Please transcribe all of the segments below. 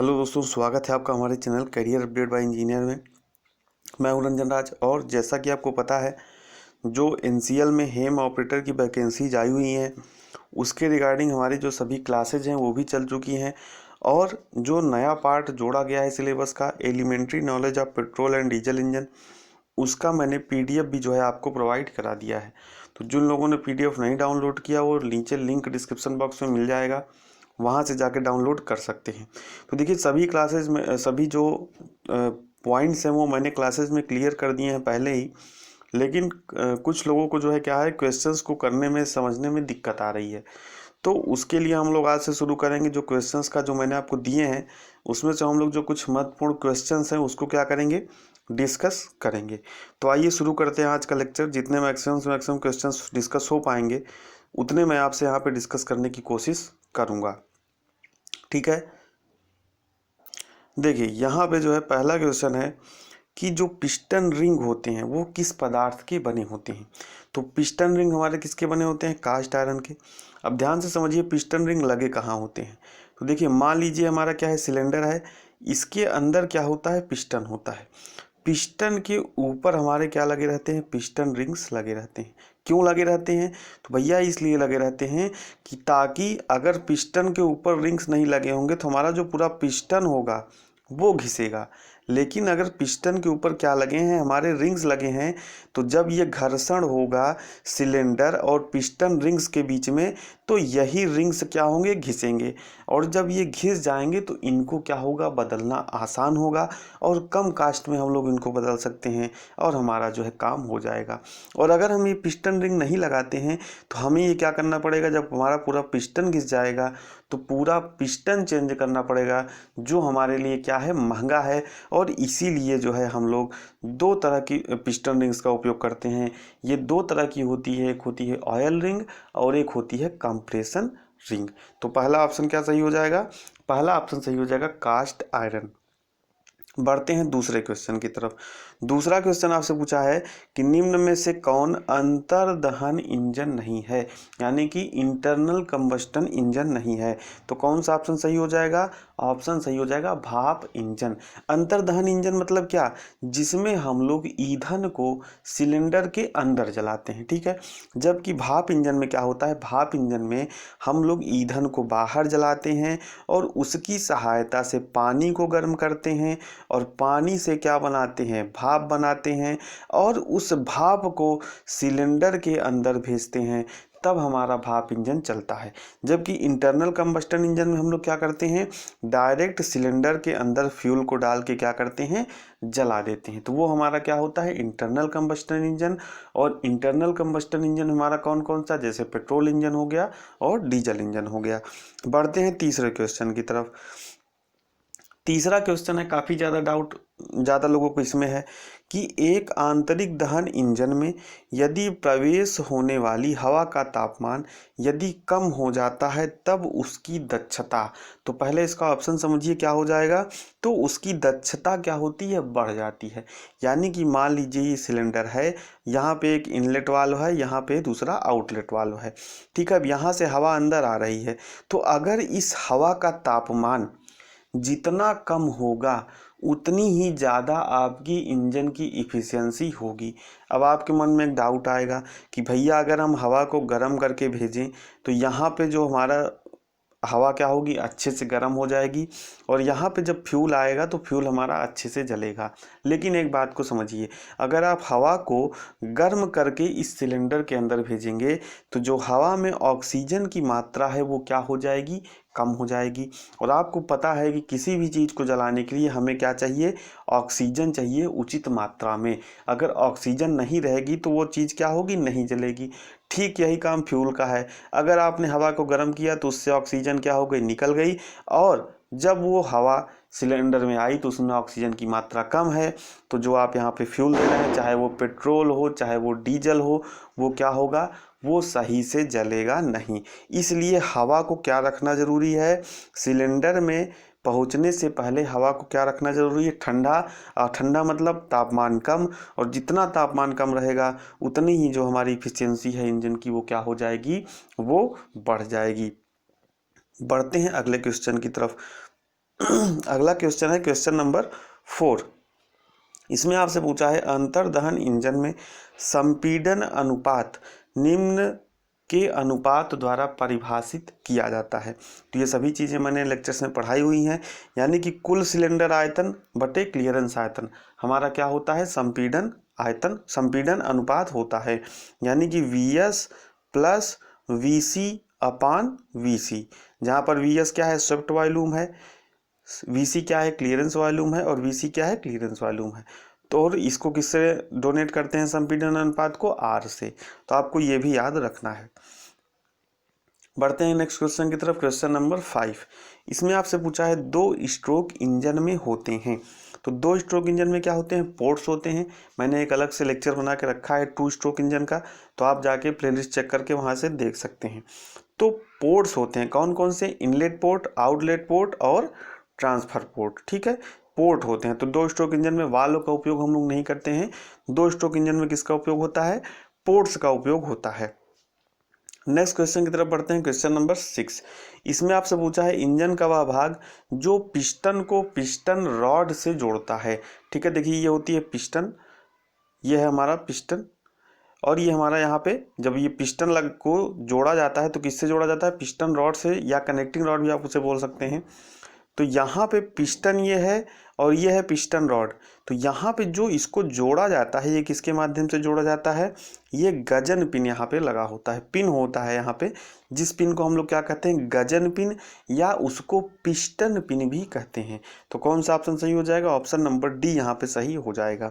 Hello दोस्तों, स्वागत है आपका हमारे channel career update bye engineer में। मैं हूं रंजन राज। और जैसा कि आपको पता है, जो एनसीएल में हेम ऑपरेटर की वैकेंसीज आई हुई हैं, उसके रिगार्डिंग हमारी जो सभी क्लासेज हैं वो भी चल चुकी हैं। और जो नया पार्ट जोड़ा गया है सिलेबस का, elementary knowledge of petrol and diesel engine, उसका मैंने पीडीएफ भी जो है आपको प्रोवाइड करा दिया है। तो जिन लोगों ने पीडीएफ नहीं डाउनलोड किया, वो नीचे लिंक डिस्क्रिप्शन बॉक्स में मिल जाएगा, वहाँ से जाके डाउनलोड कर सकते हैं। तो देखिए, सभी क्लासेज में सभी जो पॉइंट्स हैं वो मैंने क्लासेज में क्लियर कर दिए हैं पहले ही। लेकिन कुछ लोगों को जो है क्या है, क्वेश्चंस को करने में समझने में दिक्कत आ रही है। तो उसके लिए हम लोग आज से शुरू करेंगे। जो क्वेश्चंस का जो मैंने आपको दिए हैं, उसमें से हम लोग जो कुछ महत्वपूर्ण क्वेश्चंस हैं उसको क्या करेंगे, डिस्कस करेंगे। तो आइए शुरू करते हैं आज का लेक्चर। जितने मैक्सिमम क्वेश्चंस डिस्कस हो पाएंगे, उतने मैं आपसे यहाँ पे डिस्कस करने की कोशिश करूँगा। ठीक है, देखिए यहाँ पे जो है पहला क्वेश्चन है कि जो पिस्टन रिंग होते हैं वो किस पदार्थ के बने होते हैं। तो पिस्टन रिंग हमारे किसके बने होते हैं, कास्ट आयरन के। अब ध्यान से समझिए, पिस्टन रिंग लगे कहाँ होते हैं। तो देखिए, मान लीजिए हमारा क्या है, सिलेंडर है, इसके अंदर क्या होता है, पिस्टन होता है। पिस्टन के ऊपर हमारे क्या लगे रहते हैं, पिस्टन रिंग्स लगे रहते हैं। क्यों लगे रहते हैं, तो भैया इसलिए लगे रहते हैं कि ताकि अगर पिस्टन के ऊपर रिंग्स नहीं लगे होंगे तो हमारा जो पूरा पिस्टन होगा वो घिसेगा। लेकिन अगर पिस्टन के ऊपर क्या लगे हैं, हमारे रिंग्स लगे हैं, तो जब ये घर्षण होगा सिलेंडर और पिस्टन रिंग्स के बीच में, तो यही रिंग्स क्या होंगे, घिसेंगे। और जब ये घिस जाएंगे तो इनको क्या होगा, बदलना आसान होगा और कम कास्ट में हम लोग इनको बदल सकते हैं और हमारा जो है काम हो जाएगा। और अगर हम ये पिस्टन रिंग नहीं लगाते हैं तो हमें ये क्या करना पड़ेगा, जब हमारा पूरा पिस्टन घिस जाएगा तो पूरा पिस्टन चेंज करना पड़ेगा, जो हमारे लिए क्या है, महंगा है। और इसीलिए जो है हम लोग दो तरह की पिस्टन रिंग्स का उपयोग करते हैं। ये दो तरह की होती है, एक होती है ऑयल रिंग और एक होती है कंप्रेशन रिंग। तो पहला ऑप्शन क्या सही हो जाएगा, पहला ऑप्शन सही हो जाएगा कास्ट आयरन। बढ़ते हैं दूसरे क्वेश्चन की तरफ। दूसरा क्वेश्चन आपसे पूछा है कि निम्न में से कौन अंतर्दहन इंजन नहीं है, यानी कि इंटरनल कंबस्टन इंजन नहीं है। तो कौन सा ऑप्शन सही हो जाएगा, ऑप्शन सही हो जाएगा भाप इंजन। अंतर्दहन इंजन मतलब क्या, जिसमें हम लोग ईंधन को सिलेंडर के अंदर जलाते हैं। ठीक है, जबकि भाप इंजन में क्या होता है, भाप इंजन में हम लोग ईंधन को बाहर जलाते हैं और उसकी सहायता से पानी को गर्म करते हैं और पानी से क्या बनाते हैं, भाप बनाते हैं और उस भाप को सिलेंडर के अंदर भेजते हैं, तब हमारा भाप इंजन चलता है। जबकि इंटरनल कंबस्टन इंजन में हम लोग क्या करते हैं, डायरेक्ट सिलेंडर के अंदर फ्यूल को डाल के क्या करते हैं, जला देते हैं। तो वो हमारा क्या होता है, इंटरनल कंबस्टन इंजन। और इंटरनल कंबस्टन इंजन हमारा कौन कौन सा, जैसे पेट्रोल इंजन हो गया और डीजल इंजन हो गया। बढ़ते हैं तीसरे क्वेश्चन की तरफ। तीसरा क्वेश्चन है, काफ़ी ज़्यादा लोगों को इसमें है कि एक आंतरिक दहन इंजन में यदि प्रवेश होने वाली हवा का तापमान यदि कम हो जाता है तब उसकी दक्षता। तो पहले इसका ऑप्शन समझिए क्या हो जाएगा, तो उसकी दक्षता क्या होती है, बढ़ जाती है। यानी कि मान लीजिए ये सिलेंडर है, यहाँ पे एक इनलेट वाल्व है, यहाँ पे दूसरा आउटलेट वाल्व है। ठीक है, अब यहाँ से हवा अंदर आ रही है, तो अगर इस हवा का तापमान जितना कम होगा उतनी ही ज़्यादा आपकी इंजन की इफ़िशियंसी होगी। अब आपके मन में एक डाउट आएगा कि भैया अगर हम हवा को गर्म करके भेजें तो यहाँ पे जो हमारा हवा क्या होगी, अच्छे से गर्म हो जाएगी और यहाँ पे जब फ्यूल आएगा तो फ्यूल हमारा अच्छे से जलेगा। लेकिन एक बात को समझिए, अगर आप हवा को गर्म करके इस सिलेंडर के अंदर भेजेंगे तो जो हवा में ऑक्सीजन की मात्रा है वो क्या हो जाएगी, कम हो जाएगी। और आपको पता है कि किसी भी चीज़ को जलाने के लिए हमें क्या चाहिए, ऑक्सीजन चाहिए उचित मात्रा में। अगर ऑक्सीजन नहीं रहेगी तो वो चीज़ क्या होगी, नहीं जलेगी। ठीक यही काम फ्यूल का है। अगर आपने हवा को गर्म किया तो उससे ऑक्सीजन क्या हो गई, निकल गई, और जब वो हवा सिलेंडर में आई तो उसमें ऑक्सीजन की मात्रा कम है, तो जो आप यहाँ पे फ्यूल दे रहे हैं, चाहे वो पेट्रोल हो चाहे वो डीजल हो, वो क्या होगा, वो सही से जलेगा नहीं। इसलिए हवा को क्या रखना ज़रूरी है, सिलेंडर में पहुंचने से पहले हवा को क्या रखना ज़रूरी है, ठंडा। ठंडा मतलब तापमान कम, और जितना तापमान कम रहेगा उतनी ही जो हमारी इफिशियंसी है इंजन की वो क्या हो जाएगी, वो बढ़ जाएगी। बढ़ते हैं अगले क्वेश्चन की तरफ। अगला क्वेश्चन है क्वेश्चन नंबर 4। इसमें आपसे पूछा है अंतर्दहन इंजन में संपीड़न अनुपात निम्न के अनुपात द्वारा परिभाषित किया जाता है। तो ये सभी चीज़ें मैंने लेक्चर्स में पढ़ाई हुई हैं, यानी कि कुल सिलेंडर आयतन बटे क्लियरेंस आयतन हमारा क्या होता है, संपीड़न आयतन, संपीड़न अनुपात होता है, यानी कि VS प्लस VC अपान VC, जहाँ पर VS क्या है, स्वेप्ट वॉल्यूम है, VC क्या है, क्लियरेंस वॉल्यूम है, और VC क्या है, क्लियरेंस वॉल्यूम है। तो और इसको किससे डोनेट करते हैं संपीड़न अनुपात को, R से। तो आपको ये भी याद रखना है। बढ़ते हैं नेक्स्ट क्वेश्चन की तरफ, क्वेश्चन नंबर 5। इसमें आपसे पूछा है 2 स्ट्रोक इंजन में होते हैं। तो 2 स्ट्रोक इंजन में क्या होते हैं, पोर्ट्स होते हैं। मैंने एक अलग से लेक्चर बना के रखा है 2 स्ट्रोक इंजन का, तो आप जाके प्लेलिस्ट चेक करके वहाँ से देख सकते हैं। तो पोर्ट्स होते हैं कौन कौन से, इनलेट पोर्ट, आउटलेट पोर्ट और ट्रांसफर पोर्ट, ठीक है, पोर्ट होते हैं। तो 2 स्ट्रोक इंजन में वाल्व का उपयोग हम लोग नहीं करते हैं, 2 स्ट्रोक इंजन में किसका उपयोग होता है, पोर्ट्स का उपयोग होता है। नेक्स्ट क्वेश्चन की तरफ बढ़ते हैं, क्वेश्चन नंबर 6। इसमें आपसे पूछा है इंजन का वह भाग जो पिस्टन को पिस्टन रॉड से जोड़ता है। ठीक है, देखिए ये होती है पिस्टन, ये है हमारा पिस्टन, और ये हमारा यहाँ पे जब ये पिस्टन लग को जोड़ा जाता है तो किससे जोड़ा जाता है, पिस्टन रॉड से, या कनेक्टिंग रॉड भी आप उसे बोल सकते हैं। तो यहाँ पे पिस्टन ये है और ये है पिस्टन रॉड। तो यहाँ पे जो इसको जोड़ा जाता है ये किसके माध्यम से जोड़ा जाता है, ये गजन पिन यहाँ पे लगा होता है, पिन होता है यहाँ पे, जिस पिन को हम लोग क्या कहते हैं, गजन पिन, या उसको पिस्टन पिन भी कहते हैं। तो कौन सा ऑप्शन सही हो जाएगा, ऑप्शन नंबर डी यहाँ पे सही हो जाएगा।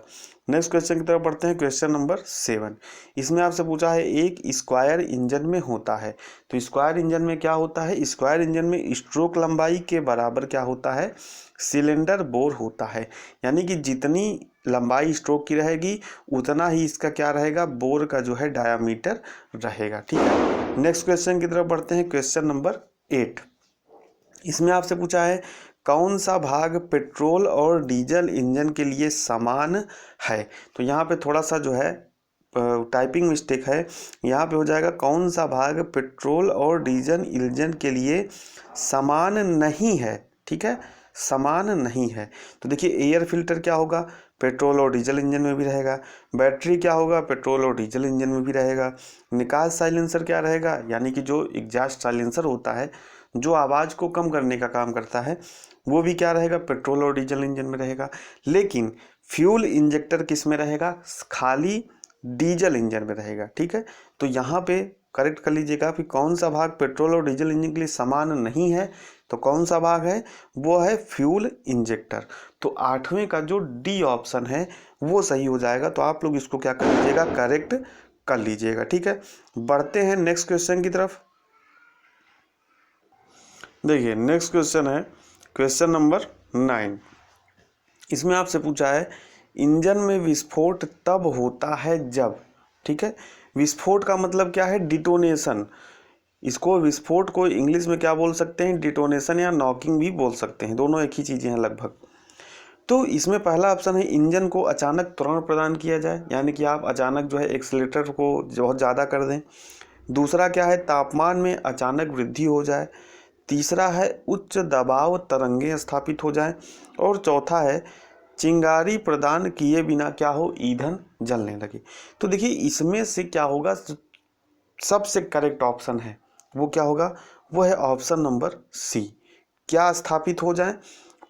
नेक्स्ट क्वेश्चन की तरफ बढ़ते हैं, क्वेश्चन नंबर 7। इसमें आपसे पूछा है एक स्क्वायर इंजन में होता है। तो स्क्वायर इंजन में क्या होता है, स्क्वायर इंजन में स्ट्रोक लंबाई के बराबर क्या होता है, सिलेंडर बोर होता है, यानी कि जितनी लंबाई स्ट्रोक की रहेगी उतना ही इसका क्या रहेगा, बोर का जो है डायामीटर रहेगा। ठीक है, नेक्स्ट क्वेश्चन की तरफ बढ़ते हैं, क्वेश्चन नंबर 8। इसमें आपसे पूछा है कौन सा भाग पेट्रोल और डीजल इंजन के लिए समान है। तो यहाँ पे थोड़ा सा जो है टाइपिंग मिस्टेक है, यहाँ पे हो जाएगा कौन सा भाग पेट्रोल और डीजल इंजन के लिए समान नहीं है। ठीक है, समान नहीं है। तो देखिए एयर फिल्टर क्या होगा, पेट्रोल और डीजल इंजन में भी रहेगा। बैटरी क्या होगा, पेट्रोल और डीजल इंजन में भी रहेगा। निकास साइलेंसर क्या रहेगा, यानी कि जो एग्जॉस्ट साइलेंसर होता है जो आवाज़ को कम करने का काम करता है, वो भी क्या रहेगा, पेट्रोल और डीजल इंजन में रहेगा। लेकिन फ्यूल इंजेक्टर किस में रहेगा, खाली डीजल इंजन में रहेगा। ठीक है, तो यहाँ पे करेक्ट कर लीजिएगा कि कौन सा भाग पेट्रोल और डीजल इंजन के लिए समान नहीं है। तो कौन सा भाग है, वो है फ्यूल इंजेक्टर। तो 8वें का जो डी ऑप्शन है वो सही हो जाएगा। तो आप लोग इसको क्या कर लीजिएगा, करेक्ट कर लीजिएगा। ठीक है, बढ़ते हैं नेक्स्ट क्वेश्चन की तरफ। देखिए नेक्स्ट क्वेश्चन है क्वेश्चन नंबर 9। इसमें आपसे पूछा है इंजन में विस्फोट तब होता है जब, ठीक है, विस्फोट का मतलब क्या है, डिटोनेशन। इसको विस्फोट को इंग्लिश में क्या बोल सकते हैं, डिटोनेशन या नॉकिंग भी बोल सकते हैं, दोनों एक ही चीज़ें हैं लगभग। तो इसमें पहला ऑप्शन है इंजन को अचानक त्वरण प्रदान किया जाए, यानी कि आप अचानक जो है एक्सीलरेटर को बहुत ज़्यादा कर दें। दूसरा क्या है, तापमान में अचानक वृद्धि हो जाए। तीसरा है उच्च दबाव तरंगें स्थापित हो जाएं। और चौथा है चिंगारी प्रदान किए बिना क्या हो, ईंधन जलने लगे। तो देखिए इसमें से क्या होगा, सबसे करेक्ट ऑप्शन है वो क्या होगा, वो है ऑप्शन नंबर सी। क्या स्थापित हो जाए,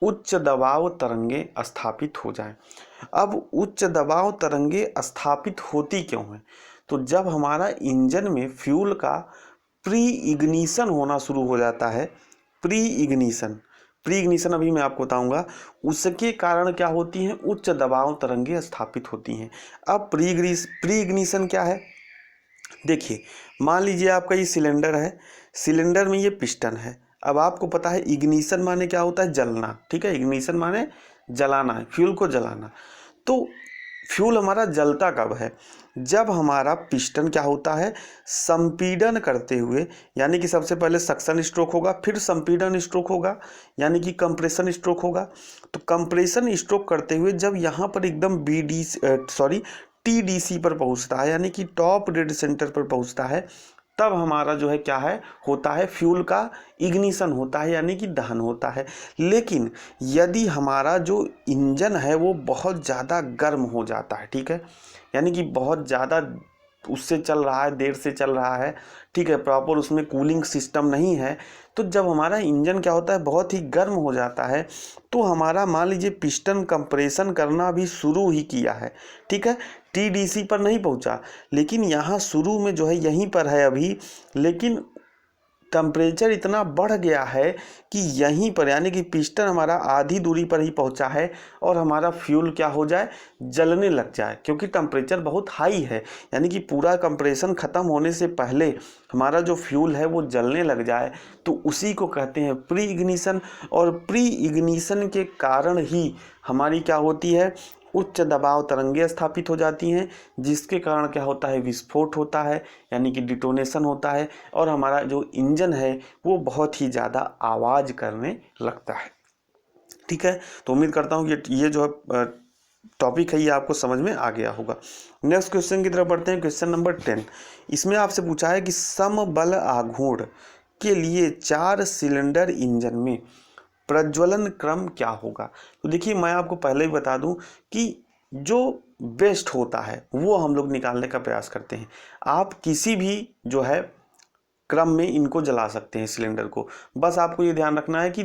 उच्च दबाव तरंगे स्थापित हो जाएं। अब उच्च दबाव तरंगे स्थापित होती क्यों है, तो जब हमारा इंजन में फ्यूल का प्री इग्निशन होना शुरू हो जाता है, प्री इग्निशन अभी मैं आपको बताऊंगा, उसके कारण क्या होती हैं, उच्च दबाव तरंगे स्थापित होती हैं। अब प्री इग्निशन क्या है, देखिए मान लीजिए आपका ये सिलेंडर है, सिलेंडर में ये पिस्टन है। अब आपको पता है इग्निशन माने क्या होता है, जलना। ठीक है, इग्निशन माने जलाना है, फ्यूल को जलाना। तो फ्यूल हमारा जलता कब है, जब हमारा पिस्टन क्या होता है, संपीड़न करते हुए, यानी कि सबसे पहले सक्शन स्ट्रोक होगा, फिर संपीड़न स्ट्रोक होगा, यानी कि कंप्रेशन स्ट्रोक होगा। तो कंप्रेशन स्ट्रोक करते हुए जब यहाँ पर एकदम TDC पर पहुँचता है, यानी कि टॉप डेड सेंटर पर पहुँचता है, तब हमारा जो है क्या है होता है, फ्यूल का इग्निशन होता है, यानी कि दहन होता है। लेकिन यदि हमारा जो इंजन है वो बहुत ज़्यादा गर्म हो जाता है, ठीक है, यानी कि बहुत ज़्यादा उससे चल रहा है, देर से चल रहा है, ठीक है, प्रॉपर उसमें कूलिंग सिस्टम नहीं है, तो जब हमारा इंजन क्या होता है बहुत ही गर्म हो जाता है, तो हमारा मान लीजिए पिस्टन कंप्रेशन करना भी शुरू ही किया है, ठीक है, टीडीसी पर नहीं पहुंचा, लेकिन यहाँ शुरू में जो है यहीं पर है अभी, लेकिन टेम्परेचर इतना बढ़ गया है कि यहीं पर यानी कि पिस्टन हमारा आधी दूरी पर ही पहुंचा है और हमारा फ्यूल क्या हो जाए, जलने लग जाए, क्योंकि टेम्परेचर बहुत हाई है, यानी कि पूरा कंप्रेशन ख़त्म होने से पहले हमारा जो फ्यूल है वो जलने लग जाए, तो उसी को कहते हैं प्री इग्निशन। और प्री इग्निशन के कारण ही हमारी क्या होती है, उच्च दबाव तरंगें स्थापित हो जाती हैं, जिसके कारण क्या होता है, विस्फोट होता है, यानी कि डिटोनेशन होता है, और हमारा जो इंजन है वो बहुत ही ज़्यादा आवाज़ करने लगता है, ठीक है। तो उम्मीद करता हूँ ये जो टॉपिक है ये आपको समझ में आ गया होगा। नेक्स्ट क्वेश्चन की तरफ बढ़ते हैं, क्वेश्चन नंबर 10। इसमें आपसे पूछा है कि समबल आघूर्ण के लिए 4 सिलेंडर इंजन में प्रज्वलन क्रम क्या होगा। तो देखिए मैं आपको पहले ही बता दूं कि जो बेस्ट होता है वो हम लोग निकालने का प्रयास करते हैं। आप किसी भी जो है क्रम में इनको जला सकते हैं सिलेंडर को, बस आपको ये ध्यान रखना है कि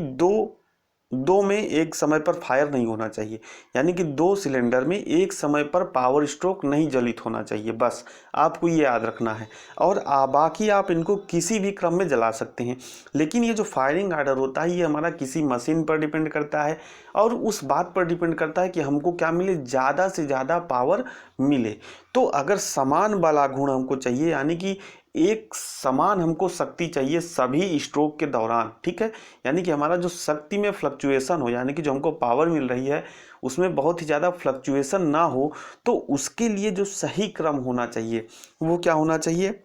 दो में एक समय पर फायर नहीं होना चाहिए, यानी कि 2 सिलेंडर में एक समय पर पावर स्ट्रोक नहीं जलित होना चाहिए, बस आपको ये याद रखना है। और बाकी आप इनको किसी भी क्रम में जला सकते हैं, लेकिन ये जो फायरिंग आर्डर होता है ये हमारा किसी मशीन पर डिपेंड करता है और उस बात पर डिपेंड करता है कि हमको क्या मिले, ज़्यादा से ज़्यादा पावर मिले। तो अगर समान बलागुण हमको चाहिए, यानी कि एक समान हमको शक्ति चाहिए सभी स्ट्रोक के दौरान, ठीक है, यानी कि हमारा जो शक्ति में फ्लक्चुएशन हो, यानी कि जो हमको पावर मिल रही है उसमें बहुत ही ज़्यादा फ्लक्चुएशन ना हो, तो उसके लिए जो सही क्रम होना चाहिए वो क्या होना चाहिए,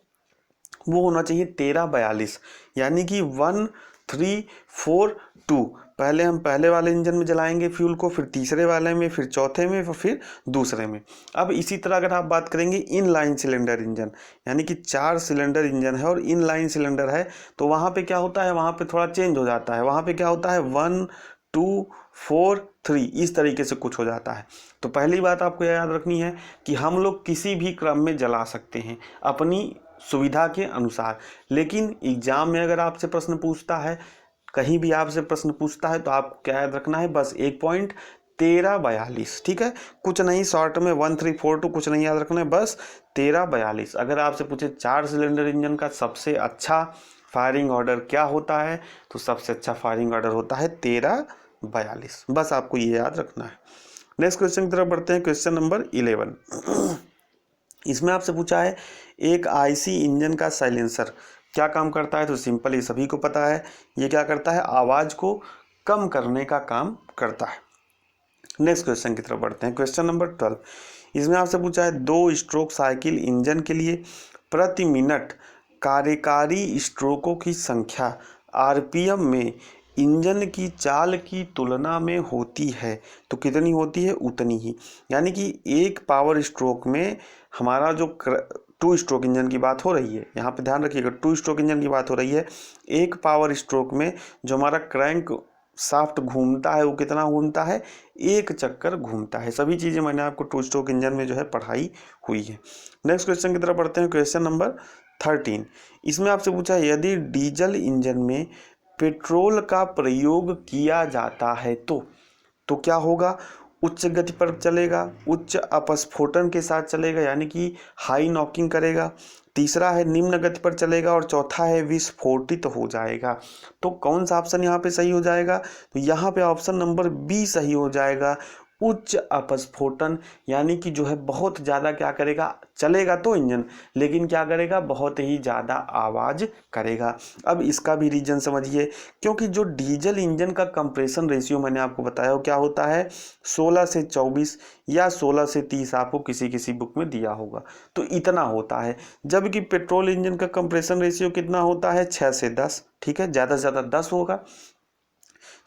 वो होना चाहिए 13-42, यानी कि 1 3 4 2। पहले हम पहले वाले इंजन में जलाएंगे फ्यूल को, फिर तीसरे वाले में, फिर चौथे में, फिर दूसरे में। अब इसी तरह अगर आप बात करेंगे इन लाइन सिलेंडर इंजन, यानी कि 4 सिलेंडर इंजन है और इन लाइन सिलेंडर है, तो वहाँ पे क्या होता है, वहाँ पे थोड़ा चेंज हो जाता है, वहाँ पे क्या होता है 1 2 4 3 इस तरीके से कुछ हो जाता है। तो पहली बात आपको याद रखनी है कि हम लोग किसी भी क्रम में जला सकते हैं अपनी सुविधा के अनुसार, लेकिन एग्जाम में अगर आपसे प्रश्न पूछता है, कहीं भी आपसे प्रश्न पूछता है, तो आपको क्या याद रखना है, बस एक पॉइंट 13-42, ठीक है, कुछ नहीं, शॉर्ट में 1 3 4 2 कुछ नहीं याद रखना है, बस 13-42। अगर आपसे पूछे 4 सिलेंडर इंजन का सबसे अच्छा फायरिंग ऑर्डर क्या होता है, तो सबसे अच्छा फायरिंग ऑर्डर होता है 13-42, बस आपको ये याद रखना है। नेक्स्ट क्वेश्चन की तरफ बढ़ते हैं, क्वेश्चन नंबर 11। इसमें आपसे पूछा है एक आईसी इंजन का साइलेंसर क्या काम करता है। तो सिंपल ये सभी को पता है, ये क्या करता है, आवाज़ को कम करने का काम करता है। नेक्स्ट क्वेश्चन की तरफ बढ़ते हैं, क्वेश्चन नंबर 12। इसमें आपसे पूछा है 2 स्ट्रोक साइकिल इंजन के लिए प्रति मिनट कार्यकारी स्ट्रोकों की संख्या आरपीएम में इंजन की चाल की तुलना में होती है, तो कितनी होती है, उतनी ही, यानी कि एक पावर स्ट्रोक में हमारा जो 2 स्ट्रोक इंजन की बात हो रही है, यहाँ पे ध्यान रखिएगा 2 स्ट्रोक इंजन की बात हो रही है, एक पावर स्ट्रोक में जो हमारा क्रैंक शाफ्ट घूमता है वो कितना घूमता है, 1 चक्कर घूमता है। सभी चीज़ें मैंने आपको 2 स्ट्रोक इंजन में जो है पढ़ाई हुई है। नेक्स्ट क्वेश्चन की तरफ बढ़ते हैं, क्वेश्चन नंबर 13। इसमें आपसे पूछा है यदि डीजल इंजन में पेट्रोल का प्रयोग किया जाता है तो क्या होगा, उच्च गति पर चलेगा, उच्च अपस्फोटन के साथ चलेगा, यानी कि हाई नॉकिंग करेगा, तीसरा है निम्न गति पर चलेगा, और चौथा है विस्फोटित हो जाएगा। तो कौन सा ऑप्शन यहाँ पे सही हो जाएगा, तो यहाँ पे ऑप्शन नंबर बी सही हो जाएगा, उच्च अपस्फोटन, यानी कि जो है बहुत ज़्यादा क्या करेगा, चलेगा तो इंजन, लेकिन क्या करेगा, बहुत ही ज़्यादा आवाज़ करेगा। अब इसका भी रीजन समझिए, क्योंकि जो डीजल इंजन का कंप्रेशन रेशियो मैंने आपको बताया वो क्या होता है, 16 से 24 या 16 से 30, आपको किसी किसी बुक में दिया होगा, तो इतना होता है। जबकि पेट्रोल इंजन का कंप्रेशन रेशियो कितना होता है, 6 से 10, ठीक है, ज़्यादा से ज़्यादा 10 होगा।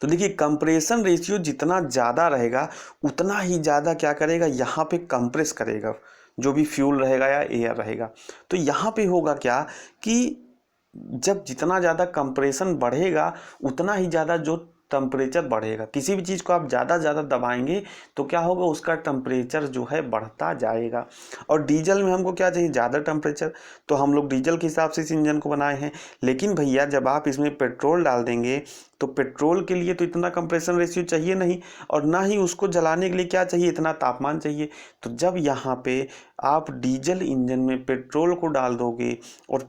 तो देखिए कंप्रेशन रेशियो जितना ज़्यादा रहेगा उतना ही ज़्यादा क्या करेगा, यहाँ पे कंप्रेस करेगा, जो भी फ्यूल रहेगा या एयर रहेगा। तो यहाँ पे होगा क्या कि जब जितना ज़्यादा कंप्रेशन बढ़ेगा उतना ही ज़्यादा जो टेम्परेचर बढ़ेगा। किसी भी चीज़ को आप ज़्यादा दबाएंगे तो क्या होगा, उसका टेम्परेचर जो है बढ़ता जाएगा। और डीजल में हमको क्या चाहिए, ज़्यादा टेम्परेचर, तो हम लोग डीजल के हिसाब से इस इंजन को बनाए हैं। लेकिन भैया जब आप इसमें पेट्रोल डाल देंगे तो पेट्रोल के लिए तो इतना कंप्रेशन रेशियो चाहिए नहीं, और ना ही उसको जलाने के लिए क्या चाहिए, इतना तापमान चाहिए। तो जब यहाँ पे आप डीजल इंजन में पेट्रोल को डाल दोगे और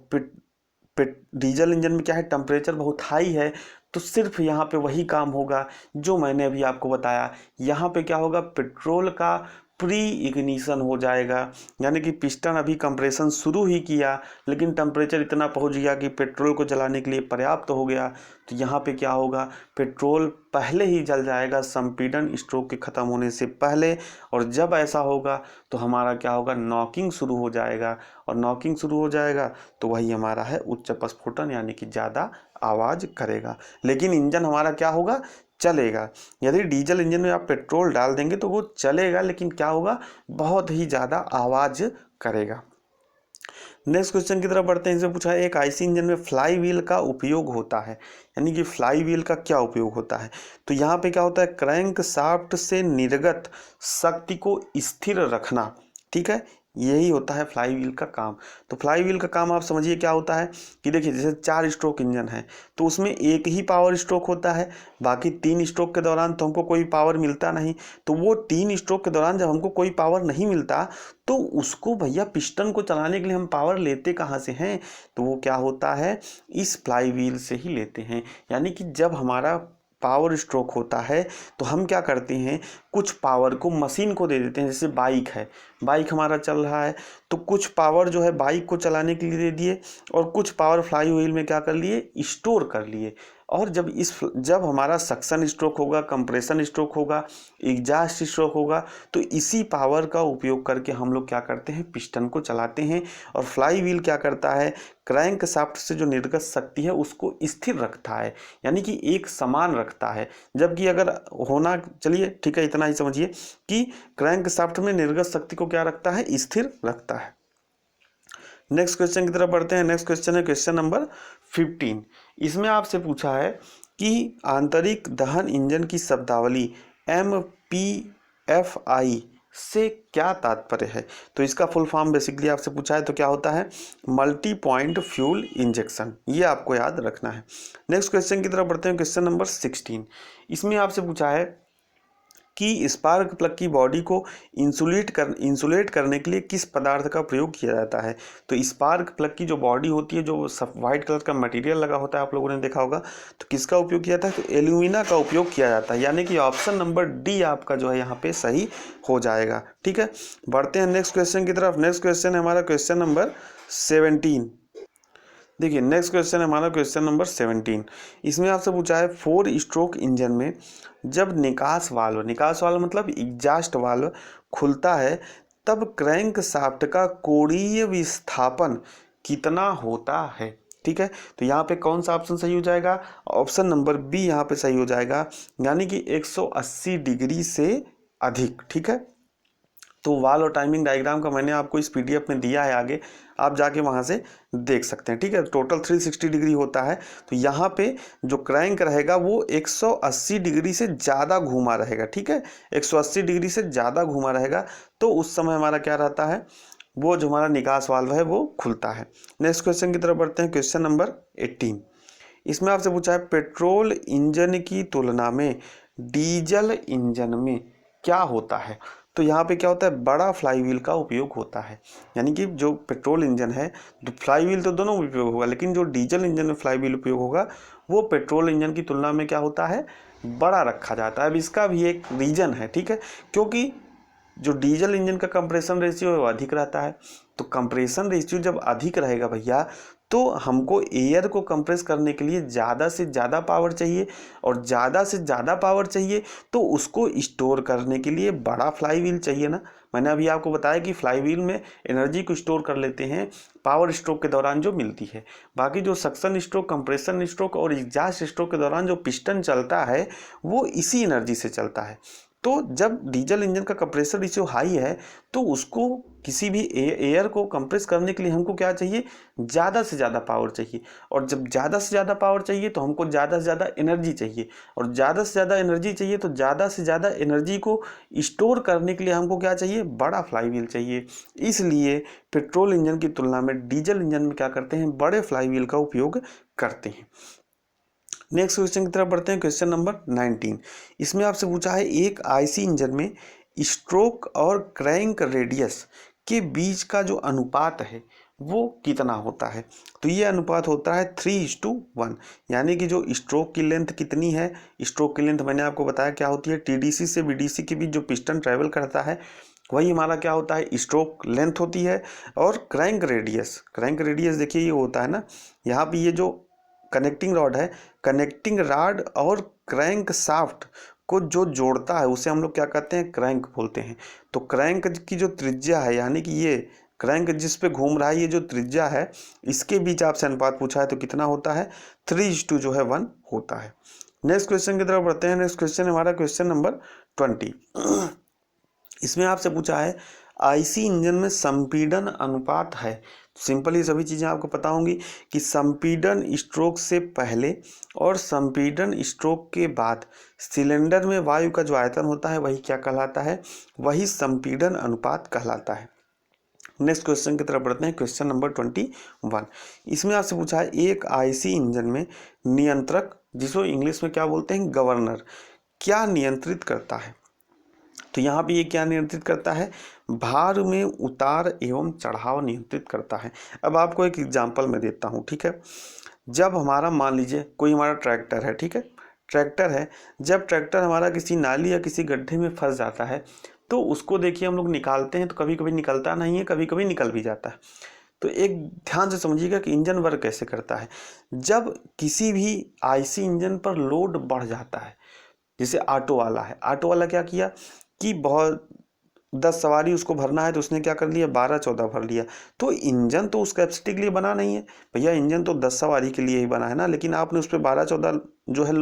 डीजल इंजन में क्या है, टेम्परेचर बहुत हाई है, तो सिर्फ यहाँ पे वही काम होगा जो मैंने अभी आपको बताया। यहाँ पे क्या होगा, पेट्रोल का प्री इग्निशन हो जाएगा, यानी कि पिस्टन अभी कंप्रेशन शुरू ही किया लेकिन टेम्परेचर इतना पहुँच गया कि पेट्रोल को जलाने के लिए पर्याप्त हो गया। तो यहाँ पे क्या होगा, पेट्रोल पहले ही जल जाएगा संपीड़न स्ट्रोक के ख़त्म होने से पहले। और जब ऐसा होगा तो हमारा क्या होगा, नॉकिंग शुरू हो जाएगा, और नॉकिंग शुरू हो जाएगा तो वही हमारा है उच्च प्रस्फुटन, यानी कि ज़्यादा आवाज़ करेगा। लेकिन इंजन हमारा क्या होगा, चलेगा। यदि डीजल इंजन में आप पेट्रोल डाल देंगे तो वो चलेगा, लेकिन क्या होगा, बहुत ही ज़्यादा आवाज़ करेगा। नेक्स्ट क्वेश्चन की तरफ बढ़ते हैं। इसमें पूछा है एक आईसी इंजन में फ्लाई व्हील का उपयोग होता है, यानी कि फ्लाई व्हील का क्या उपयोग होता है। तो यहाँ पे क्या होता है, क्रैंक शाफ्ट से निर्गत शक्ति को स्थिर रखना, ठीक है, यही होता है फ्लाई व्हील का काम। तो फ्लाई व्हील का काम आप समझिए क्या होता है कि देखिए, जैसे 4 स्ट्रोक इंजन है तो उसमें एक ही पावर स्ट्रोक होता है, बाकी 3 स्ट्रोक के दौरान तो हमको कोई पावर मिलता नहीं। तो वो 3 स्ट्रोक के दौरान जब हमको कोई पावर नहीं मिलता तो उसको भैया पिस्टन को चलाने के लिए हम पावर लेते कहाँ से हैं, तो वो क्या होता है, इस फ्लाई व्हील से ही लेते हैं। यानी कि जब हमारा पावर स्ट्रोक होता है तो हम क्या करते हैं, कुछ पावर को मशीन को दे देते हैं। जैसे बाइक है, बाइक हमारा चल रहा है तो कुछ पावर जो है बाइक को चलाने के लिए दे दिए, और कुछ पावर फ्लाई व्हील में क्या कर लिए, स्टोर कर लिए। और जब हमारा सक्शन स्ट्रोक होगा, कंप्रेशन स्ट्रोक होगा, एग्जास्ट स्ट्रोक होगा, तो इसी पावर का उपयोग करके हम लोग क्या करते हैं, पिस्टन को चलाते हैं। और फ्लाई व्हील क्या करता है, क्रैंक शाफ्ट से जो निर्गत शक्ति है उसको स्थिर रखता है, यानी कि एक समान रखता है। जबकि अगर होना, चलिए ठीक है, इतना ही समझिए कि क्रैंक शाफ्ट में निर्गत शक्ति को क्या रखता है, स्थिर रखता है। नेक्स्ट क्वेश्चन की तरफ बढ़ते हैं। नेक्स्ट क्वेश्चन है क्वेश्चन नंबर 15। इसमें आपसे पूछा है कि आंतरिक दहन इंजन की शब्दावली MPFI से क्या तात्पर्य है। तो इसका फुल फॉर्म बेसिकली आपसे पूछा है तो क्या होता है, मल्टी पॉइंट फ्यूल इंजेक्शन, ये आपको याद रखना है। नेक्स्ट क्वेश्चन की तरफ बढ़ते हैं। Question number 16। इसमें आपसे पूछा है कि स्पार्क प्लग की बॉडी को इंसुलेट करने के लिए किस पदार्थ का प्रयोग किया जाता है। तो स्पार्क प्लग की जो बॉडी होती है, जो सब वाइट कलर का मटेरियल लगा होता है, आप लोगों ने देखा होगा, तो किसका उपयोग किया जाता है, तो एल्यूमिना का उपयोग किया जाता है। यानी कि ऑप्शन नंबर डी आपका जो है यहाँ पे सही हो जाएगा। ठीक है, बढ़ते हैं नेक्स्ट क्वेश्चन की तरफ। नेक्स्ट क्वेश्चन है हमारा क्वेश्चन नंबर 17। देखिए, नेक्स्ट क्वेश्चन है हमारा क्वेश्चन नंबर 17। इसमें आपसे पूछा है 4 स्ट्रोक इंजन में जब निकास वाल्व मतलब एग्जास्ट वाल्व खुलता है तब क्रैंक शाफ्ट का कोणीय विस्थापन कितना होता है। ठीक है, तो यहाँ पे कौन सा ऑप्शन सही हो जाएगा, ऑप्शन नंबर बी यहाँ पे सही हो जाएगा, यानी कि 180 डिग्री से अधिक। ठीक है, तो वाल्व टाइमिंग डायग्राम का मैंने आपको इस पीडीएफ में दिया है, आगे आप जाके वहाँ से देख सकते हैं। ठीक है, टोटल 360 डिग्री होता है। तो यहाँ पे जो क्रैंक रहेगा वो 180 डिग्री से ज़्यादा घूमा रहेगा। ठीक है, 180 डिग्री से ज़्यादा घूमा रहेगा तो उस समय हमारा क्या रहता है, वो जो हमारा निकास वाल्व है वो खुलता है। नेक्स्ट क्वेश्चन की तरफ बढ़ते हैं। Question number 18। इसमें आपसे पूछा है पेट्रोल इंजन की तुलना में डीजल इंजन में क्या होता है। तो यहाँ पे क्या होता है, बड़ा फ्लाई व्हील का उपयोग होता है। यानी कि जो पेट्रोल इंजन है, तो फ्लाई व्हील तो दोनों में उपयोग होगा, लेकिन जो डीजल इंजन में फ्लाई व्हील उपयोग होगा वो पेट्रोल इंजन की तुलना में क्या होता है, बड़ा रखा जाता है। अब इसका भी एक रीजन है। ठीक है, क्योंकि जो डीजल इंजन का कंप्रेशन रेशियो है वो अधिक रहता है। तो कंप्रेशन रेशियो जब अधिक रहेगा भैया, तो हमको एयर को कंप्रेस करने के लिए ज़्यादा से ज़्यादा पावर चाहिए, और ज़्यादा से ज़्यादा पावर चाहिए तो उसको स्टोर करने के लिए बड़ा फ्लाई व्हील चाहिए ना। मैंने अभी आपको बताया कि फ्लाई व्हील में एनर्जी को स्टोर कर लेते हैं पावर स्ट्रोक के दौरान जो मिलती है। बाकी जो सक्शन स्ट्रोक, कंप्रेशन स्ट्रोक और एग्जास्ट स्ट्रोक के दौरान जो पिस्टन चलता है वो इसी एनर्जी से चलता है। तो जब डीजल इंजन का कंप्रेसर रेशियो हाई है तो उसको किसी भी एयर को कंप्रेस करने के लिए हमको क्या चाहिए, ज़्यादा से ज़्यादा पावर चाहिए। और जब ज़्यादा से ज़्यादा पावर चाहिए तो हमको ज़्यादा से ज़्यादा एनर्जी चाहिए, और ज़्यादा से ज़्यादा एनर्जी चाहिए तो ज़्यादा से ज़्यादा एनर्जी को स्टोर करने के लिए हमको क्या चाहिए, बड़ा फ्लाईव्हील चाहिए। इसलिए पेट्रोल इंजन की तुलना में डीजल इंजन में क्या करते हैं, बड़े फ्लाईव्हील का उपयोग करते हैं। नेक्स्ट क्वेश्चन की तरफ बढ़ते हैं, क्वेश्चन नंबर 19। इसमें आपसे पूछा है एक आईसी इंजन में स्ट्रोक और क्रैंक रेडियस के बीच का जो अनुपात है वो कितना होता है। तो ये अनुपात होता है 3:1, यानी कि जो स्ट्रोक की लेंथ कितनी है, स्ट्रोक की लेंथ मैंने आपको बताया क्या होती है, टीडीसी से बीडीसी के बीच जो पिस्टन ट्रैवल करता है वही हमारा क्या होता है, स्ट्रोक लेंथ होती है। और क्रैंक रेडियस देखिए ये होता है ना, यहाँ पे ये जो कनेक्टिंग रॉड है, कनेक्टिंग रॉड और क्रैंक शाफ्ट को जो जोड़ता है उसे हम लोग क्या कहते हैं, क्रैंक बोलते हैं। तो क्रैंक की जो त्रिज्या है, यानी कि ये क्रैंक जिस पे घूम रहा है, ये जो त्रिज्या है इसके बीच आपसे अनुपात पूछा है तो कितना होता है, 3:1 होता है। नेक्स्ट क्वेश्चन की तरफ बढ़ते हैं। नेक्स्ट क्वेश्चन हमारा क्वेश्चन नंबर 20। इसमें आपसे पूछा है आईसी इंजन में संपीड़न अनुपात है। सिंपल, ये सभी चीज़ें आपको पता होंगी कि संपीड़न स्ट्रोक से पहले और संपीड़न स्ट्रोक के बाद सिलेंडर में वायु का जो आयतन होता है वही क्या कहलाता है, वही संपीड़न अनुपात कहलाता है। नेक्स्ट क्वेश्चन की तरफ बढ़ते हैं, क्वेश्चन नंबर 21। इसमें आपसे पूछा है एक आईसी इंजन में नियंत्रक, जिसको इंग्लिश में क्या बोलते हैं, गवर्नर, क्या नियंत्रित करता है। तो यहाँ पे ये क्या नियंत्रित करता है, भार में उतार एवं चढ़ाव नियंत्रित करता है। अब आपको एक एग्जांपल मैं देता हूँ, ठीक है। जब हमारा मान लीजिए कोई हमारा ट्रैक्टर है, ठीक है, ट्रैक्टर है, जब ट्रैक्टर हमारा किसी नाली या किसी गड्ढे में फंस जाता है तो उसको देखिए हम लोग निकालते हैं तो कभी कभी निकलता नहीं है, कभी कभी निकल भी जाता है। तो एक ध्यान से समझिएगा कि इंजन वर्क कैसे करता है। जब किसी भी आईसी इंजन पर लोड बढ़ जाता है, जैसे ऑटो वाला है, ऑटो वाला क्या किया कि बहुत 10 सवारी उसको भरना है तो उसने क्या कर लिया, 12-14 भर लिया। तो इंजन तो उस कैपेसिटी के लिए बना नहीं है भैया, इंजन तो 10 सवारी के लिए ही बना है ना, लेकिन आपने उस पर 12-14 जो है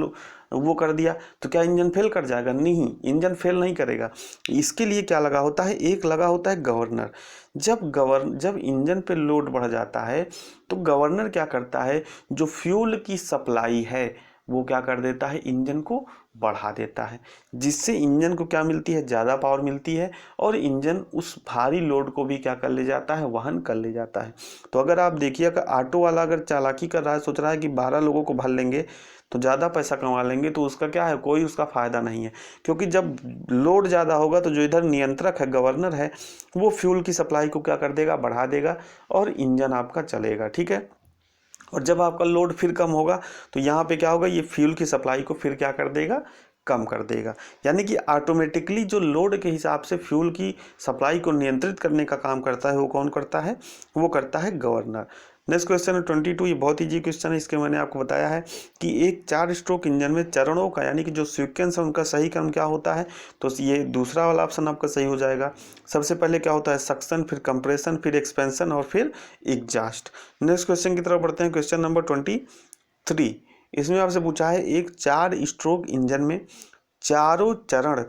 वो कर दिया तो क्या इंजन फेल कर जाएगा, नहीं, इंजन फेल नहीं करेगा। इसके लिए क्या लगा होता है, एक लगा होता है गवर्नर। जब इंजन पे लोड बढ़ जाता है तो गवर्नर क्या करता है, जो फ्यूल की सप्लाई है वो क्या कर देता है, इंजन को बढ़ा देता है, जिससे इंजन को क्या मिलती है, ज़्यादा पावर मिलती है, और इंजन उस भारी लोड को भी क्या कर ले जाता है, वहन कर ले जाता है। तो अगर आप देखिए कि ऑटो वाला अगर चालाकी कर रहा है, सोच रहा है कि 12 लोगों को भर लेंगे तो ज़्यादा पैसा कमा लेंगे, तो उसका क्या है, कोई उसका फ़ायदा नहीं है। क्योंकि जब लोड ज़्यादा होगा तो जो इधर नियंत्रक है, गवर्नर है, वो फ्यूल की सप्लाई को क्या कर देगा, बढ़ा देगा, और इंजन आपका चलेगा, ठीक है। और जब आपका लोड फिर कम होगा तो यहाँ पे क्या होगा, ये फ्यूल की सप्लाई को फिर क्या कर देगा, कम कर देगा। यानी कि ऑटोमेटिकली जो लोड के हिसाब से फ्यूल की सप्लाई को नियंत्रित करने का काम करता है वो कौन करता है, वो करता है गवर्नर। नेक्स्ट क्वेश्चन है 22। ये बहुत ईजी क्वेश्चन है, इसके मैंने आपको बताया है कि एक 4 स्ट्रोक इंजन में चरणों का, यानी कि जो सीक्वेंस है उनका सही क्रम क्या होता है। तो ये दूसरा वाला ऑप्शन आपका सही हो जाएगा। सबसे पहले क्या होता है, सक्शन, फिर कंप्रेशन, फिर एक्सपेंशन और फिर एग्जास्ट। नेक्स्ट क्वेश्चन की तरफ बढ़ते हैं, क्वेश्चन नंबर 23। इसमें आपसे पूछा है एक 4 स्ट्रोक इंजन में चारों चरण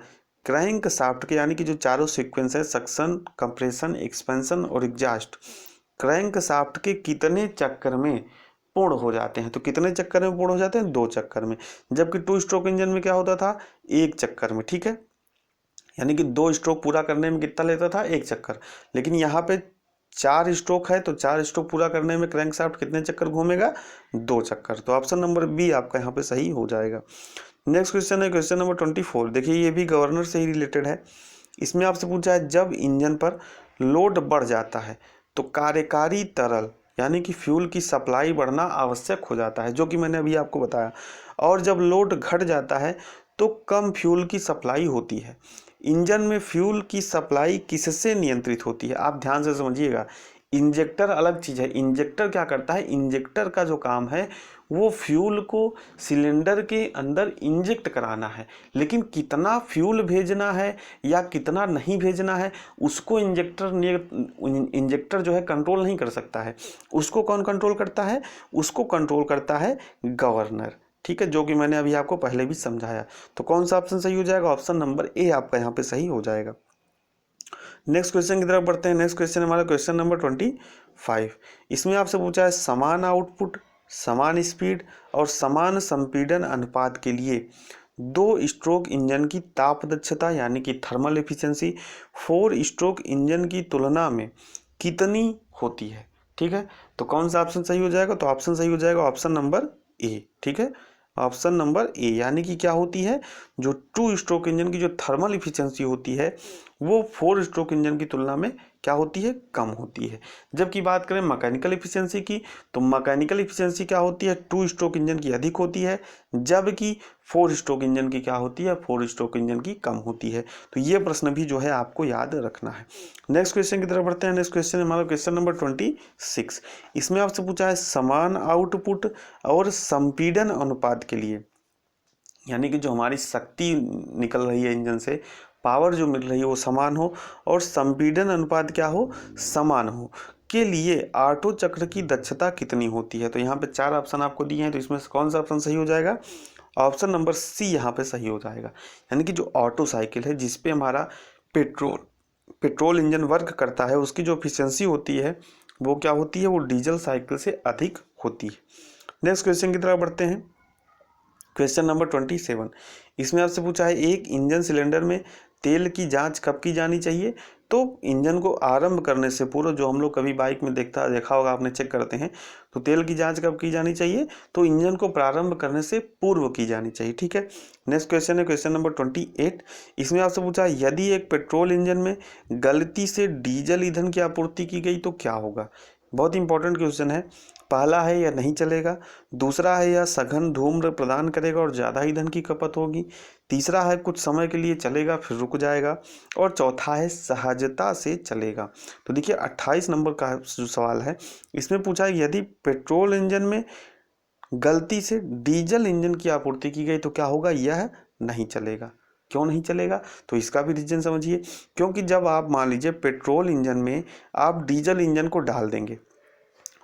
क्रैंक शाफ्ट के, यानी कि जो चारों सीक्वेंस है, सक्शन, कंप्रेशन, एक्सपेंशन और एग्जास्ट, क्रैंक शाफ्ट के कितने चक्कर में पूर्ण हो जाते हैं। तो कितने चक्कर में पूर्ण हो जाते हैं, 2 चक्कर में। जबकि 2 स्ट्रोक इंजन में क्या होता था, 1 चक्कर में, ठीक है। यानी कि 2 स्ट्रोक पूरा करने में कितना लेता था, 1 चक्कर। लेकिन यहाँ पे 4 स्ट्रोक है तो 4 स्ट्रोक पूरा करने में क्रैंक शाफ्ट कितने चक्कर घूमेगा, 2 चक्कर। तो ऑप्शन नंबर बी आपका यहाँ पे सही हो जाएगा। नेक्स्ट क्वेश्चन है क्वेश्चन नंबर 24। देखिए ये भी गवर्नर से ही रिलेटेड है। इसमें आपसे पूछा है जब इंजन पर लोड बढ़ जाता है तो कार्यकारी तरल, यानी कि फ्यूल की सप्लाई बढ़ना आवश्यक हो जाता है, जो कि मैंने अभी आपको बताया। और जब लोड घट जाता है तो कम फ्यूल की सप्लाई होती है। इंजन में फ्यूल की सप्लाई किससे नियंत्रित होती है, आप ध्यान से समझिएगा। इंजेक्टर अलग चीज़ है। इंजेक्टर क्या करता है, इंजेक्टर का जो काम है वो फ्यूल को सिलेंडर के अंदर इंजेक्ट कराना है, लेकिन कितना फ्यूल भेजना है या कितना नहीं भेजना है उसको इंजेक्टर जो है कंट्रोल नहीं कर सकता है। उसको कौन कंट्रोल करता है, उसको कंट्रोल करता है गवर्नर। ठीक है, जो कि मैंने अभी आपको पहले भी समझाया। तो कौन सा ऑप्शन सही हो जाएगा? ऑप्शन नंबर ए आपका यहाँ पे सही हो जाएगा। नेक्स्ट क्वेश्चन की तरफ बढ़ते हैं। नेक्स्ट क्वेश्चन हमारा क्वेश्चन नंबर 25। इसमें आपसे पूछा है समान आउटपुट, समान स्पीड और समान संपीड़न अनुपात के लिए 2 स्ट्रोक इंजन की ताप दक्षता यानी कि थर्मल एफिशिएंसी 4 स्ट्रोक इंजन की तुलना में कितनी होती है? ठीक है, तो कौन सा ऑप्शन सही हो जाएगा? तो ऑप्शन सही हो जाएगा ऑप्शन नंबर ए। ठीक है, ऑप्शन नंबर ए, यानी कि क्या होती है, जो 2 स्ट्रोक इंजन की जो थर्मल इफिशिएंसी होती है वो 4 स्ट्रोक इंजन की तुलना में क्या होती है? कम होती है। जबकि बात करें मैकेनिकल इफिशिएंसी की, तो मैकेनिकल इफिशिएंसी क्या होती है? 2 स्ट्रोक इंजन की अधिक होती है, जबकि 4 स्ट्रोक इंजन की क्या होती है? 4 स्ट्रोक इंजन की कम होती है। तो ये प्रश्न भी जो है आपको याद रखना है। नेक्स्ट क्वेश्चन की तरफ बढ़ते हैं। नेक्स्ट क्वेश्चन हमारा क्वेश्चन नंबर 26। इसमें आपसे पूछा है समान आउटपुट और संपीड़न अनुपात के लिए, यानी कि जो हमारी शक्ति निकल रही है इंजन से, पावर जो मिल रही है वो समान हो और संपीड़न अनुपात क्या हो? समान हो, के लिए ऑटो चक्र की दक्षता कितनी होती है? तो यहाँ पे 4 ऑप्शन आपको दिए हैं, तो इसमें से कौन सा ऑप्शन सही हो जाएगा? ऑप्शन नंबर सी यहाँ पे सही हो जाएगा। यानी कि जो ऑटो साइकिल है जिसपे हमारा पेट्रोल इंजन वर्क करता है, उसकी जो एफिशिएंसी होती है वो क्या होती है? वो डीजल साइकिल से अधिक होती है। नेक्स्ट क्वेश्चन की तरफ बढ़ते हैं। Question number 27। इसमें आपसे पूछा है एक इंजन सिलेंडर में तेल की जांच कब की जानी चाहिए? तो इंजन को आरंभ करने से पूर्व, जो हम लोग कभी बाइक में देखा होगा आपने, चेक करते हैं, तो तेल की जांच कब की जानी चाहिए? तो इंजन को प्रारंभ करने से पूर्व की जानी चाहिए। ठीक है, नेक्स्ट क्वेश्चन है क्वेश्चन नंबर 28। इसमें आपसे पूछा है यदि एक पेट्रोल इंजन में गलती से डीजल ईंधन की आपूर्ति की गई तो क्या होगा? बहुत इंपॉर्टेंट क्वेश्चन है। पहला है या नहीं चलेगा, दूसरा है या सघन धूम्र प्रदान करेगा और ज़्यादा ईंधन की खपत होगी, तीसरा है कुछ समय के लिए चलेगा फिर रुक जाएगा, और चौथा है सहजता से चलेगा। तो देखिए 28 नंबर का जो सवाल है, इसमें पूछा है यदि पेट्रोल इंजन में गलती से डीजल इंजन की आपूर्ति की गई तो क्या होगा? यह नहीं चलेगा। क्यों नहीं चलेगा? तो इसका भी रीजन समझिए। क्योंकि जब आप मान लीजिए पेट्रोल इंजन में आप डीजल इंजन को डाल देंगे,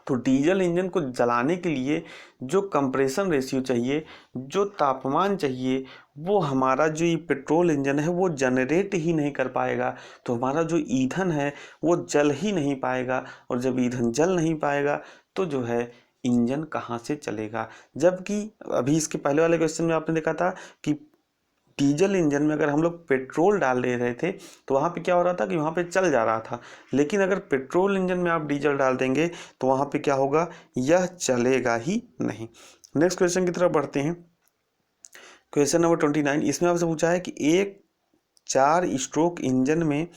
तो डीजल इंजन को जलाने के लिए जो कंप्रेशन रेशियो चाहिए, जो तापमान चाहिए, वो हमारा जो ये पेट्रोल इंजन है वो जनरेट ही नहीं कर पाएगा। तो हमारा जो ईंधन है वो जल ही नहीं पाएगा, और जब ईंधन जल नहीं पाएगा तो जो है इंजन कहाँ से चलेगा? जबकि अभी इसके पहले वाले क्वेश्चन में आपने देखा था कि डीजल इंजन में अगर हम लोग पेट्रोल डाल दे रहे थे तो वहाँ पे क्या हो रहा था कि वहाँ पे चल जा रहा था, लेकिन अगर पेट्रोल इंजन में आप डीजल डाल देंगे तो वहाँ पे क्या होगा? यह चलेगा ही नहीं। नेक्स्ट क्वेश्चन की तरफ बढ़ते हैं। Question number 29। इसमें आपसे पूछा है कि एक 4 स्ट्रोक इंजन में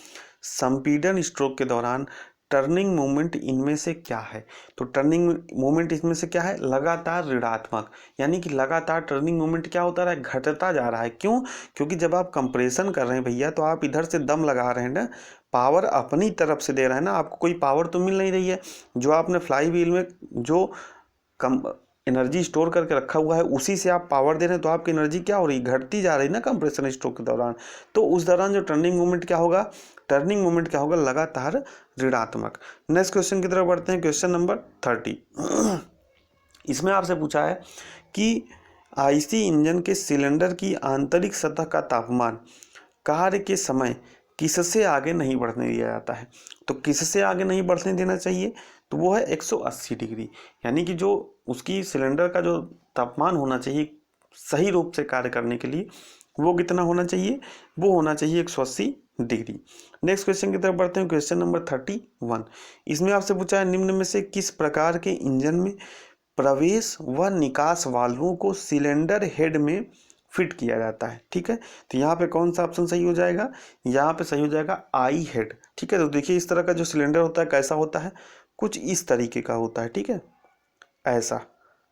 संपीड़न स्ट्रोक के दौरान टर्निंग मोमेंट इनमें से क्या है? तो टर्निंग मोमेंट इसमें से क्या है? लगातार ऋणात्मक, यानी कि लगातार टर्निंग मोमेंट क्या होता रहा है? घटता जा रहा है। क्यों? क्योंकि जब आप कंप्रेशन कर रहे हैं भैया, तो आप इधर से दम लगा रहे हैं ना, पावर अपनी तरफ से दे रहे हैं ना, आपको कोई पावर तो मिल नहीं रही है। जो आपने फ्लाई व्हील में जो कम एनर्जी स्टोर करके रखा हुआ है उसी से आप पावर दे रहे हैं, तो आपकी एनर्जी क्या हो रही है? घटती जा रही है ना कंप्रेशन स्ट्रोक के दौरान। तो उस दौरान जो टर्निंग मोमेंट क्या होगा? टर्निंग मोमेंट क्या होगा? लगातार ऋणात्मक। नेक्स्ट क्वेश्चन की तरफ बढ़ते हैं। Question number 30। इसमें आपसे पूछा है कि आईसी इंजन के सिलेंडर की आंतरिक सतह का तापमान कार्य के समय किससे आगे नहीं बढ़ने दिया जाता है? तो किससे आगे नहीं बढ़ने देना चाहिए? तो वो है 180 डिग्री। यानी कि जो उसकी सिलेंडर का जो तापमान होना चाहिए सही रूप से कार्य करने के लिए, वो कितना होना चाहिए? वो होना चाहिए 180 डिग्री। नेक्स्ट क्वेश्चन की तरफ बढ़ते हैं। Question number 31। इसमें आपसे पूछा है निम्न में से किस प्रकार के इंजन में प्रवेश व निकास वाल्वों को सिलेंडर हेड में फिट किया जाता है? ठीक है, तो यहाँ पे कौन सा ऑप्शन सही हो जाएगा? यहाँ पे सही हो जाएगा आई हेड। ठीक है, तो देखिए इस तरह का जो सिलेंडर होता है कैसा होता है? कुछ इस तरीके का होता है। ठीक है, ऐसा।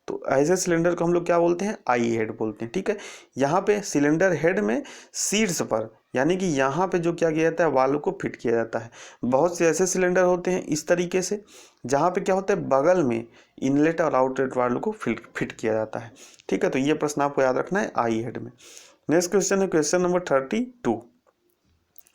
तो ऐसे सिलेंडर को हम लोग क्या बोलते हैं? आई हेड बोलते हैं। ठीक है, यहाँ पे सिलेंडर हेड में शीर्ष पर, यानी कि यहाँ पे जो क्या किया जाता है? वाल्व को फिट किया जाता है। बहुत से ऐसे सिलेंडर होते हैं इस तरीके से, जहाँ पे क्या होता है? बगल में इनलेट और आउटलेट वाल्व को फिट किया जाता है। ठीक है, तो ये प्रश्न आपको याद रखना है आई हेड में। नेक्स्ट क्वेश्चन है क्वेश्चन नंबर 32।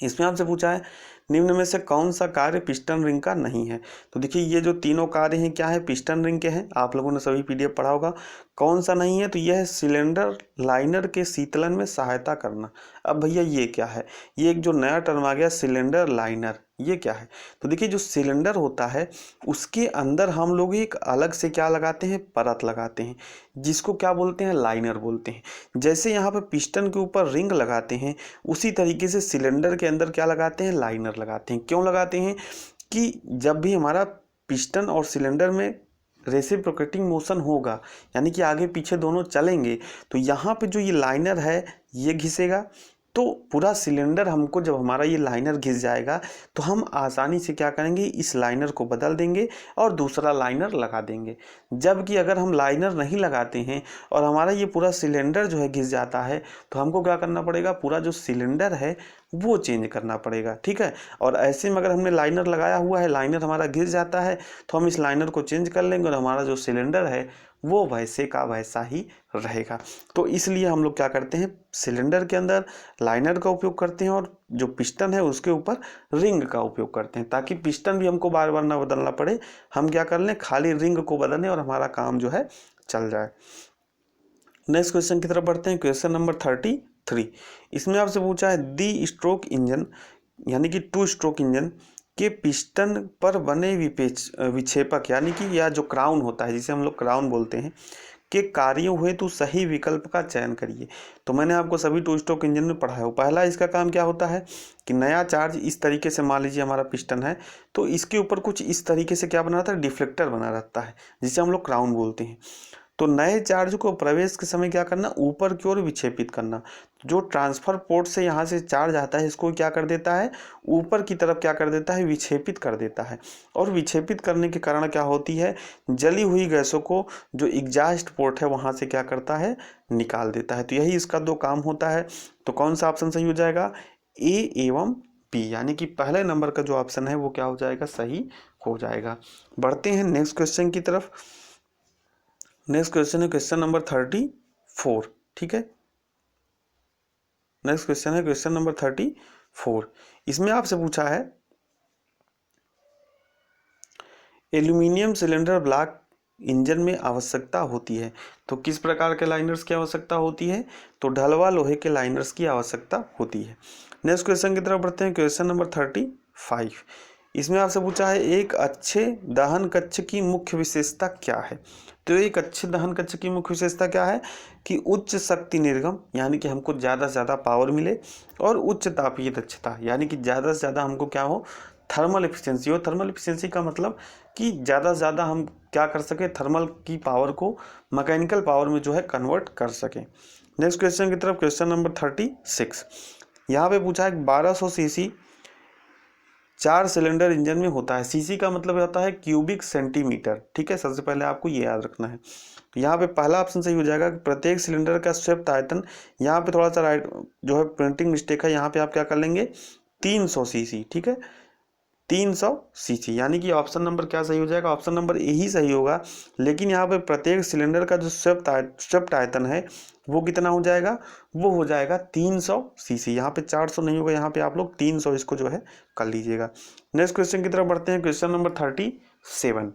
इसमें आपसे पूछा है निम्न में से कौन सा कार्य पिस्टन रिंग का नहीं है? तो देखिए ये जो तीनों कार्य हैं क्या है, पिस्टन रिंग के हैं। आप लोगों ने सभी पीडीएफ पढ़ा होगा। कौन सा नहीं है? तो यह है सिलेंडर लाइनर के शीतलन में सहायता करना। अब भैया ये क्या है? ये एक जो नया टर्म आ गया सिलेंडर लाइनर, ये क्या है? तो देखिए जो सिलेंडर होता है उसके अंदर हम लोग एक अलग से क्या लगाते हैं, परत लगाते हैं, जिसको क्या बोलते हैं, लाइनर बोलते हैं। जैसे यहाँ पे पिस्टन के ऊपर रिंग लगाते हैं, उसी तरीके से सिलेंडर के अंदर क्या लगाते हैं, लाइनर लगाते हैं। क्यों लगाते हैं? कि जब भी हमारा पिस्टन और सिलेंडर में रेसिप्रोकेटिंग मोशन होगा, यानी कि आगे पीछे दोनों चलेंगे, तो यहाँ पे जो ये लाइनर है ये घिसेगा, तो पूरा सिलेंडर हमको जब हमारा ये लाइनर घिस जाएगा तो हम आसानी से क्या करेंगे, इस लाइनर को बदल देंगे और दूसरा लाइनर लगा देंगे। जबकि अगर हम लाइनर नहीं लगाते हैं और हमारा ये पूरा सिलेंडर जो है घिस जाता है, तो हमको क्या करना पड़ेगा, पूरा जो सिलेंडर है वो चेंज करना पड़ेगा। ठीक है, और ऐसे में अगर हमने लाइनर लगाया हुआ है, लाइनर हमारा घिस जाता है, तो हम इस लाइनर को चेंज कर लेंगे और हमारा जो सिलेंडर है वो वैसे का वैसा ही रहेगा। तो इसलिए हम लोग क्या करते हैं, सिलेंडर के अंदर लाइनर का उपयोग करते हैं और जो पिस्टन है उसके ऊपर रिंग का उपयोग करते हैं, ताकि पिस्टन भी हमको बार बार ना बदलना पड़े। हम क्या कर लें, खाली रिंग को बदलें और हमारा काम जो है चल जाए। नेक्स्ट क्वेश्चन की तरफ बढ़ते हैं। Question number 33। इसमें आपसे पूछा है दी स्ट्रोक इंजन यानी कि 2 स्ट्रोक इंजन के पिस्टन पर बने विक्षेपक यानी कि या जो क्राउन होता है, जिसे हम लोग क्राउन बोलते हैं, के कार्यों हुए तो सही विकल्प का चयन करिए। तो मैंने आपको सभी 2 स्ट्रोक इंजन में पढ़ा है। पहला इसका काम क्या होता है कि नया चार्ज इस तरीके से, मान लीजिए हमारा पिस्टन है, तो इसके ऊपर कुछ इस तरीके से क्या बना रहता है, डिफ्लेक्टर बना रहता है, जिसे हम लोग क्राउन बोलते हैं। तो नए चार्ज को प्रवेश के समय क्या करना, ऊपर की ओर विक्षेपित करना। जो ट्रांसफर पोर्ट से यहाँ से चार्ज आता है, इसको क्या कर देता है, ऊपर की तरफ क्या कर देता है, विक्षेपित कर देता है। और विक्षेपित करने के कारण क्या होती है, जली हुई गैसों को जो एग्जॉस्ट पोर्ट है वहाँ से क्या करता है, निकाल देता है। तो यही इसका 2 काम होता है। तो कौन सा ऑप्शन सही हो जाएगा, ए एवं बी, यानी कि पहले नंबर का जो ऑप्शन है वो क्या हो जाएगा, सही हो जाएगा। बढ़ते हैं नेक्स्ट क्वेश्चन की तरफ। नेक्स्ट क्वेश्चन है क्वेश्चन नंबर 34। ठीक है, नेक्स्ट क्वेश्चन है क्वेश्चन नंबर 34। इसमें आपसे पूछा है एल्यूमिनियम सिलेंडर ब्लॉक इंजन में आवश्यकता होती है, तो किस प्रकार के लाइनर्स की आवश्यकता होती है, तो ढलवा लोहे के लाइनर्स की आवश्यकता होती है। नेक्स्ट क्वेश्चन की तरफ बढ़ते हैं। Question number 35। इसमें आपसे पूछा है एक अच्छे दहन कक्ष की मुख्य विशेषता क्या है। तो एक अच्छे दहन कक्ष की मुख्य विशेषता क्या है कि उच्च शक्ति निर्गम, यानी कि हमको ज़्यादा से ज़्यादा पावर मिले, और उच्च तापीय दक्षता, यानी कि ज़्यादा से ज़्यादा हमको क्या हो, थर्मल एफिशिएंसी हो। थर्मल एफिशिएंसी का मतलब कि ज़्यादा से ज़्यादा हम क्या कर सकें, थर्मल की पावर को मैकेनिकल पावर में जो है कन्वर्ट कर सकें। नेक्स्ट क्वेश्चन की तरफ। Question number 36। यहाँ पे पूछा है 1200 सीसी 4 सिलेंडर इंजन में होता है। सीसी का मतलब होता है क्यूबिक सेंटीमीटर। ठीक है, सबसे पहले आपको ये याद रखना है। तो यहाँ पे पहला ऑप्शन सही हो जाएगा कि प्रत्येक सिलेंडर का स्वेप्ट आयतन, यहाँ पे थोड़ा सा राइट जो है प्रिंटिंग मिस्टेक है, यहाँ पे आप क्या कर लेंगे, 300 सीसी। ठीक है, 300 सीसी, यानी कि ऑप्शन नंबर क्या सही हो जाएगा, ऑप्शन नंबर ए ही सही होगा। लेकिन यहाँ पे प्रत्येक सिलेंडर का जो स्वेप्ट आयतन है वो कितना हो जाएगा, वो हो जाएगा 300 सीसी। यहाँ पे 400 नहीं होगा, यहाँ पे आप लोग 300 इसको जो है कर लीजिएगा। नेक्स्ट क्वेश्चन की तरफ बढ़ते हैं। Question number 37।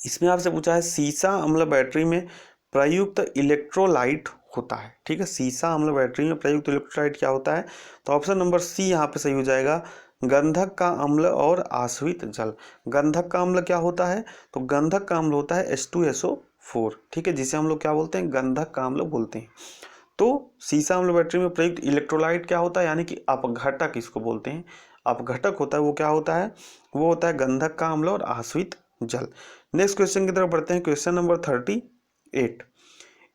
इसमें आपसे पूछा है सीसा अम्ल बैटरी में प्रयुक्त इलेक्ट्रोलाइट होता है। ठीक है, सीसा अम्ल बैटरी में प्रयुक्त इलेक्ट्रोलाइट क्या होता है, तो ऑप्शन नंबर सी यहाँ पे सही हो जाएगा, गंधक का अम्ल और आश्रित जल। गंधक का अम्ल क्या होता है, तो गंधक का अम्ल होता है H2SO4। ठीक है, जिसे हम लोग क्या बोलते हैं, गंधक का अम्ल बोलते हैं। तो सीसा अम्ल बैटरी में प्रयुक्त इलेक्ट्रोलाइट क्या होता है, यानी कि अपघटक इसको बोलते हैं। अपघटक होता है वो क्या होता है, वो होता है गंधक का अम्ल और आश्रित जल। नेक्स्ट क्वेश्चन की तरफ बढ़ते हैं। Question number 38।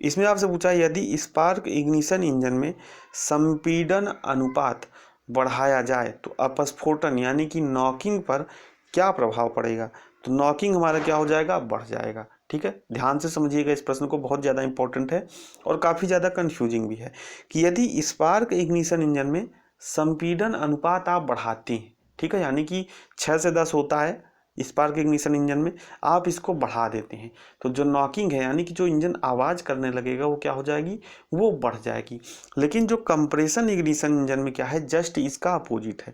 इसमें आपसे पूछा है यदि स्पार्क इग्निशन इंजन में संपीड़न अनुपात बढ़ाया जाए तो अपस्फोटन यानी कि नॉकिंग पर क्या प्रभाव पड़ेगा। तो नॉकिंग हमारा क्या हो जाएगा, बढ़ जाएगा। ठीक है, ध्यान से समझिएगा इस प्रश्न को, बहुत ज़्यादा इंपॉर्टेंट है और काफ़ी ज़्यादा कन्फ्यूजिंग भी है कि यदि स्पार्क इग्निशन इंजन में संपीड़न अनुपात आप बढ़ाते हैं, ठीक है, यानी कि 6 से 10 होता है स्पार्क इग्निशन इंजन में, आप इसको बढ़ा देते हैं, तो जो नॉकिंग है यानी कि जो इंजन आवाज़ करने लगेगा वो क्या हो जाएगी, वो बढ़ जाएगी। लेकिन जो कंप्रेशन इग्निशन इंजन में क्या है, जस्ट इसका अपोजिट है।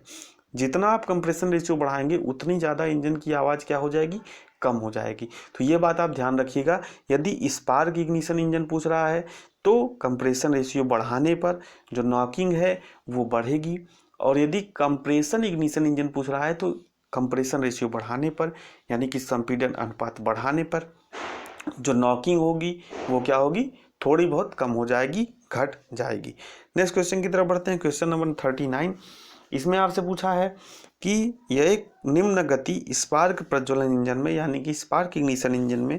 जितना आप कंप्रेशन रेशियो बढ़ाएंगे उतनी ज़्यादा इंजन की आवाज़ क्या हो जाएगी, कम हो जाएगी। तो ये बात आप ध्यान रखिएगा, यदि स्पार्क इग्निशन इंजन पूछ रहा है तो कंप्रेशन रेशियो बढ़ाने पर जो नॉकिंग है वो बढ़ेगी, और यदि कंप्रेशन इग्निशन इंजन पूछ रहा है तो कंप्रेशन रेशियो बढ़ाने पर यानी कि संपीड़न अनुपात बढ़ाने पर जो नॉकिंग होगी वो क्या होगी, थोड़ी बहुत कम हो जाएगी, घट जाएगी। नेक्स्ट क्वेश्चन की तरफ बढ़ते हैं। क्वेश्चन नंबर 39, इसमें आपसे पूछा है कि यह एक निम्न गति स्पार्क प्रज्वलन इंजन में यानी कि स्पार्क इग्निशन इंजन में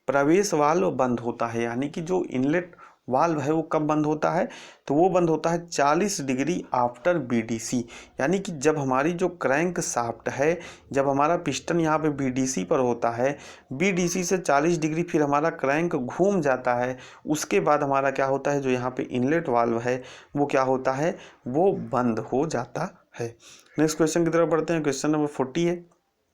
प्रवेश वाल्व बंद होता है, यानी कि जो इनलेट वाल्व है वो कब बंद होता है, तो वो बंद होता है 40 डिग्री आफ्टर बीडीसी, यानी कि जब हमारी जो क्रैंक शाफ्ट है, जब हमारा पिस्टन यहाँ पे बीडीसी पर होता है, बीडीसी से 40 डिग्री फिर हमारा क्रैंक घूम जाता है, उसके बाद हमारा क्या होता है, जो यहाँ पे इनलेट वाल्व है वो क्या होता है, वो बंद हो जाता है। नेक्स्ट क्वेश्चन की तरफ बढ़ते हैं। क्वेश्चन नंबर 40 है,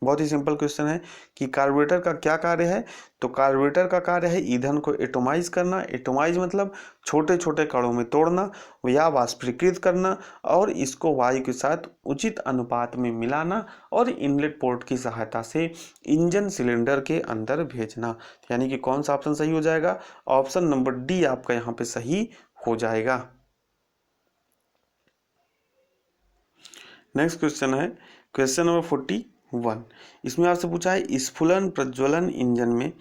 बहुत ही सिंपल क्वेश्चन है कि कार्बोरेटर का क्या कार्य है, तो कार्बोरेटर का कार्य है ईंधन को एटोमाइज करना। एटोमाइज मतलब छोटे छोटे कणों में तोड़ना या वाष्पीकृत करना और इसको वायु के साथ उचित अनुपात में मिलाना और इनलेट पोर्ट की सहायता से इंजन सिलेंडर के अंदर भेजना। यानी कि कौन सा ऑप्शन सही हो जाएगा, ऑप्शन नंबर डी आपका यहाँ पे सही हो जाएगा। नेक्स्ट क्वेश्चन है क्वेश्चन नंबर 41, इसमें आपसे पूछा है स्फुलन प्रज्वलन इंजन में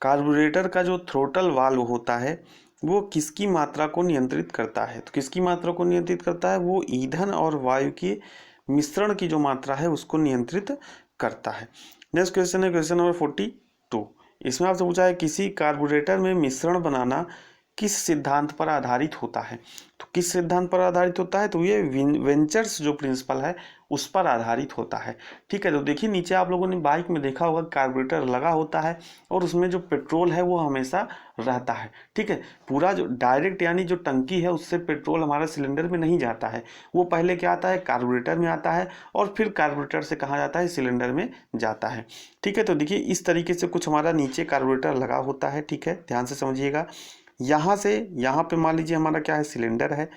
कार्बोरेटर का जो थ्रोटल वाल्व होता है वो किसकी मात्रा को नियंत्रित करता है, तो किसकी मात्रा को नियंत्रित करता है, वो ईंधन और वायु के मिश्रण की जो मात्रा है उसको नियंत्रित करता है। नेक्स्ट क्वेश्चन है क्वेश्चन नंबर 42, इसमें आपसे पूछा है किसी कार्बोरेटर में मिश्रण बनाना किस सिद्धांत पर आधारित होता है, तो किस सिद्धांत पर आधारित होता है, तो ये वेंचर्स जो प्रिंसिपल है उस पर आधारित होता है। ठीक है, तो देखिए नीचे आप लोगों ने बाइक में देखा होगा कार्बोरेटर लगा होता है और उसमें जो पेट्रोल है वो हमेशा रहता है। ठीक है, पूरा जो डायरेक्ट यानी जो टंकी है उससे पेट्रोल हमारा सिलेंडर में नहीं जाता है, वो पहले क्या आता है, कार्बोरेटर में आता है और फिर कार्बोरेटर से कहाँ जाता है, सिलेंडर में जाता है। ठीक है, तो देखिए इस तरीके से कुछ हमारा नीचे कार्बोरेटर लगा होता है। ठीक है, ध्यान से समझिएगा, यहाँ से यहाँ पे मान लीजिए हमारा क्या है, सिलेंडर है,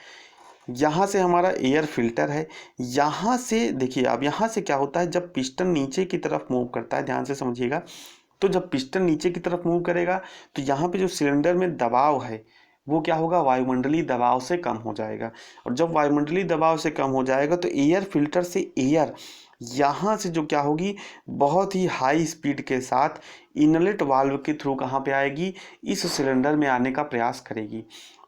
यहाँ से हमारा एयर फिल्टर है, यहाँ से देखिए अब यहाँ से क्या होता है, जब पिस्टन नीचे की तरफ मूव करता है, ध्यान से समझिएगा, तो जब पिस्टन नीचे की तरफ मूव करेगा तो यहाँ पे जो सिलेंडर में दबाव है वो क्या होगा, वायुमंडलीय दबाव से कम हो जाएगा, और जब वायुमंडलीय दबाव से कम हो जाएगा तो एयर फिल्टर से एयर यहाँ से जो क्या होगी, बहुत ही हाई स्पीड के साथ इनलेट वाल्व के थ्रू कहाँ पे आएगी, इस सिलेंडर में आने का प्रयास करेगी,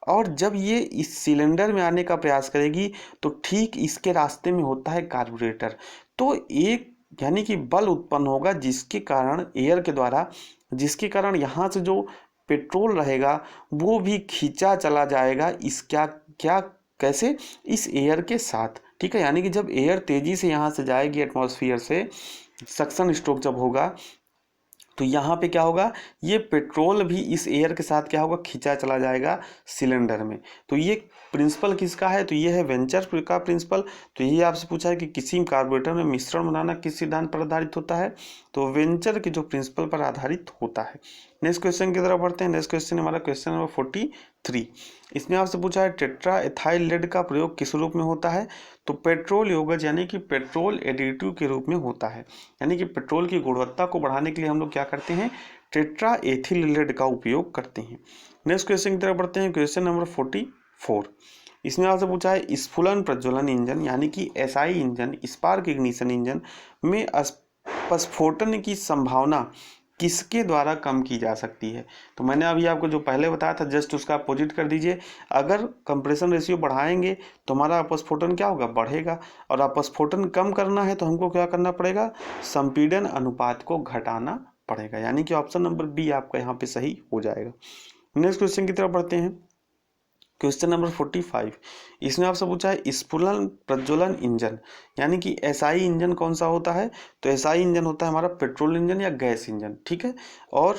और जब ये इस सिलेंडर में आने का प्रयास करेगी तो ठीक इसके रास्ते में होता है कार्बोरेटर, तो एक यानी कि बल उत्पन्न होगा जिसके कारण एयर के द्वारा, जिसके कारण यहाँ से जो पेट्रोल रहेगा वो भी खींचा चला जाएगा इस क्या क्या कैसे, इस एयर के साथ। ठीक है, यानी कि जब एयर तेजी से यहाँ से जाएगी एटमॉस्फेयर से, सक्शन स्ट्रोक जब होगा तो यहाँ पे क्या होगा, ये पेट्रोल भी इस एयर के साथ क्या होगा, खींचा चला जाएगा सिलेंडर में। तो ये प्रिंसिपल किसका है, तो ये है वेंचर का प्रिंसिपल। तो यही आपसे पूछा है कि किसी कार्बोरेटर में मिश्रण बनाना किस सिद्धांत पर आधारित होता है, तो वेंचर के जो प्रिंसिपल पर आधारित होता है। नेक्स्ट क्वेश्चन की तरफ बढ़ते हैं। नेक्स्ट क्वेश्चन हमारा क्वेश्चन नंबर 43, इसमें आपसे पूछा है टेट्रा एथाइल लेड का प्रयोग किस रूप में होता है, तो पेट्रोल योगज यानी कि पेट्रोल एडिटिव के रूप में होता है, यानी कि पेट्रोल की गुणवत्ता को बढ़ाने के लिए हम लोग क्या करते हैं, टेट्रा एथिल लेड का उपयोग करते हैं। नेक्स्ट क्वेश्चन की तरफ बढ़ते हैं। क्वेश्चन नंबर 44, इसमें आपसे पूछा है स्फुलन प्रज्वलन इंजन यानी कि SI engine, spark ignition engine में स्फोटन की संभावना किसके द्वारा कम की जा सकती है, तो मैंने अभी आपको जो पहले बताया था जस्ट उसका अपोजिट कर दीजिए। अगर कंप्रेशन रेशियो बढ़ाएंगे तो हमारा अपस्फोटन क्या होगा, बढ़ेगा, और अपस्फोटन कम करना है तो हमको क्या करना पड़ेगा, संपीड़न अनुपात को घटाना पड़ेगा, यानी कि ऑप्शन नंबर बी आपका यहाँ पे सही हो जाएगा। नेक्स्ट क्वेश्चन की तरफ बढ़ते हैं। क्वेश्चन नंबर 45, इसमें आपसे पूछा है स्फुलन प्रज्वलन इंजन यानी कि एसआई इंजन कौन सा होता है, तो एसआई इंजन होता है हमारा पेट्रोल इंजन या गैस इंजन। ठीक है, और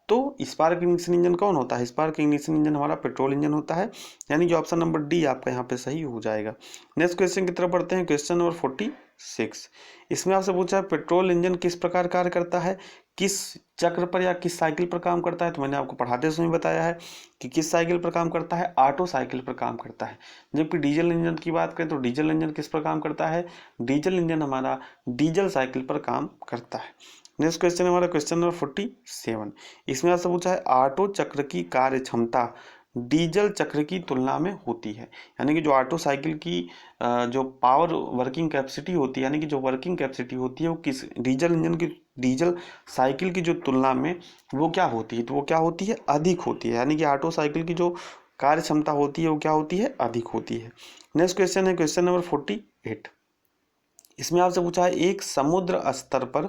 तो स्पार्क इग्निशन इंजन कौन होता है, स्पार्क इग्निशन इंजन हमारा पेट्रोल इंजन होता है, यानी कि ऑप्शन नंबर डी आपका यहाँ पे सही हो जाएगा। नेक्स्ट क्वेश्चन की तरफ बढ़ते हैं। क्वेश्चन नंबर 46, इसमें आपसे पूछा है पेट्रोल इंजन किस प्रकार कार्य करता है, किस चक्र पर या किस साइकिल पर काम करता है, तो मैंने आपको पढ़ाते समय बताया है कि किस साइकिल पर काम करता है, ऑटो साइकिल पर काम करता है। जबकि डीजल इंजन की बात करें तो डीजल इंजन किस पर काम करता है, डीजल इंजन हमारा डीजल साइकिल पर काम करता है। नेक्स्ट क्वेश्चन हमारा क्वेश्चन नंबर 47। इसमें आपसे पूछा है ऑटो चक्र की कार्य क्षमता डीजल चक्र की तुलना में होती है। यानी कि जो ऑटो साइकिल की जो पावर वर्किंग कैपेसिटी होती है, यानी कि जो वर्किंग कैपेसिटी होती है वो किस डीजल इंजन की डीजल साइकिल की जो तुलना में वो क्या होती है, तो वो क्या होती है, अधिक होती है। यानी कि ऑटो साइकिल की जो कार्य क्षमता होती है वो क्या होती है, अधिक होती है। नेक्स्ट क्वेश्चन है क्वेश्चन नंबर 48। इसमें आपसे पूछा है एक समुद्र स्तर पर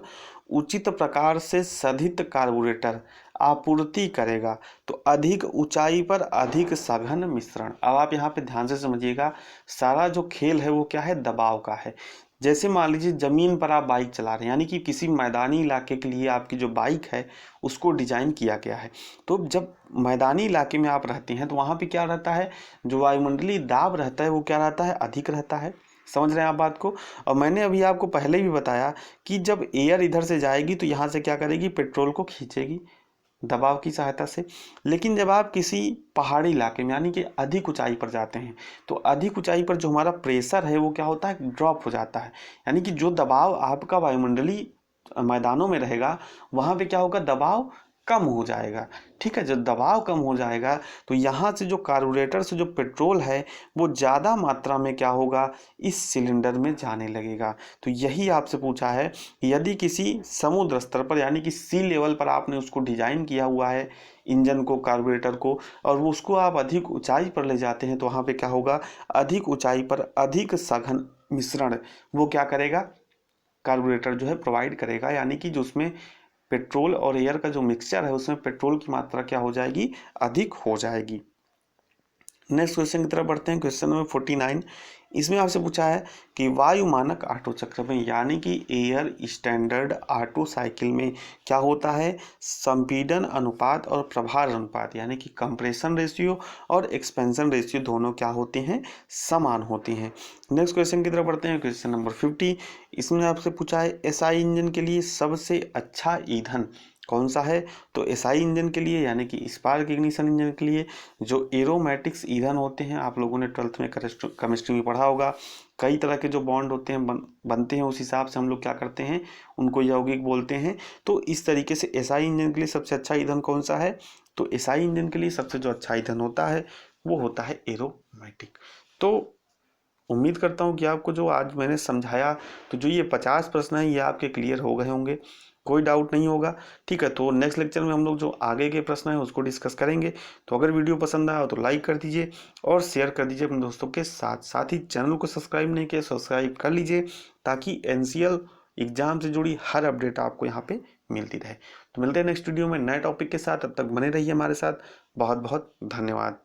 उचित प्रकार से सधित कार्बोरेटर आपूर्ति करेगा तो अधिक ऊंचाई पर अधिक सघन मिश्रण। अब आप यहाँ पे ध्यान से समझिएगा, सारा जो खेल है वो क्या है, दबाव का है। जैसे मान लीजिए जमीन पर आप बाइक चला रहे हैं, यानी कि किसी मैदानी इलाके के लिए आपकी जो बाइक है उसको डिजाइन किया गया है। तो जब मैदानी इलाके में आप रहते हैं तो वहाँ पे क्या रहता है, जो वायुमंडलीय दाब रहता है वो क्या रहता है, अधिक रहता है। समझ रहे हैं आप बात को। और मैंने अभी आपको पहले भी बताया कि जब एयर इधर से जाएगी तो यहाँ से क्या करेगी, पेट्रोल को खींचेगी दबाव की सहायता से। लेकिन जब आप किसी पहाड़ी इलाके में यानी कि अधिक ऊंचाई पर जाते हैं तो अधिक ऊंचाई पर जो हमारा प्रेशर है वो क्या होता है, ड्रॉप हो जाता है। यानी कि जो दबाव आपका वायुमंडलीय मैदानों में रहेगा वहाँ पे क्या होगा, दबाव कम हो जाएगा। ठीक है, जब दबाव कम हो जाएगा तो यहाँ से जो कार्बोरेटर से जो पेट्रोल है वो ज़्यादा मात्रा में क्या होगा, इस सिलेंडर में जाने लगेगा। तो यही आपसे पूछा है कि यदि किसी समुद्र स्तर पर यानी कि सी लेवल पर आपने उसको डिजाइन किया हुआ है इंजन को, कार्बोरेटर को, और वो उसको आप अधिक ऊंचाई पर ले जाते हैं तो वहाँ पे क्या होगा, अधिक ऊंचाई पर अधिक सघन मिश्रण वो क्या करेगा, कार्बोरेटर जो है प्रोवाइड करेगा। यानी कि जो उसमें पेट्रोल और एयर का जो मिक्सचर है उसमें पेट्रोल की मात्रा क्या हो जाएगी, अधिक हो जाएगी। नेक्स्ट क्वेश्चन की तरफ बढ़ते हैं, क्वेश्चन नंबर 49। इसमें आपसे पूछा है कि वायु मानक ऑटो चक्र में यानी कि एयर स्टैंडर्ड ऑटो साइकिल में क्या होता है, संपीड़न अनुपात और प्रभार अनुपात यानी कि कंप्रेशन रेशियो और एक्सपेंशन रेशियो दोनों क्या होते हैं, समान होते हैं। नेक्स्ट क्वेश्चन की तरफ बढ़ते हैं, क्वेश्चन नंबर 50। इसमें आपसे पूछा है एसआई इंजन के लिए सबसे अच्छा ईंधन कौन सा है, तो एसआई इंजन के लिए यानी कि स्पार्क इग्निशन इंजन के लिए जो एरोमेटिक्स ईंधन होते हैं, आप लोगों ने 12th में केमिस्ट्री में पढ़ा होगा, कई तरह के जो बॉन्ड होते हैं बनते हैं, उस हिसाब से हम लोग क्या करते हैं, उनको यौगिक बोलते हैं। तो इस तरीके से एसआई इंजन के लिए सबसे अच्छा ईंधन कौन सा है, तो एसआई इंजन के लिए सबसे जो अच्छा ईंधन होता है वो होता है एरोमेटिक। तो उम्मीद करता हूँ कि आपको जो आज मैंने समझाया तो जो ये 50 प्रश्न हैं ये आपके क्लियर हो गए होंगे, कोई डाउट नहीं होगा। ठीक है, तो नेक्स्ट लेक्चर में हम लोग जो आगे के प्रश्न हैं उसको डिस्कस करेंगे। तो अगर वीडियो पसंद आया तो लाइक कर दीजिए और शेयर कर दीजिए अपने दोस्तों के साथ। साथ ही चैनल को सब्सक्राइब नहीं किया, सब्सक्राइब कर लीजिए ताकि एनसीएल एग्जाम से जुड़ी हर अपडेट आपको यहाँ पे मिलती रहे। तो मिलते हैं नेक्स्ट वीडियो में नए टॉपिक के साथ, तब तक बने रहिए हमारे साथ। बहुत बहुत धन्यवाद।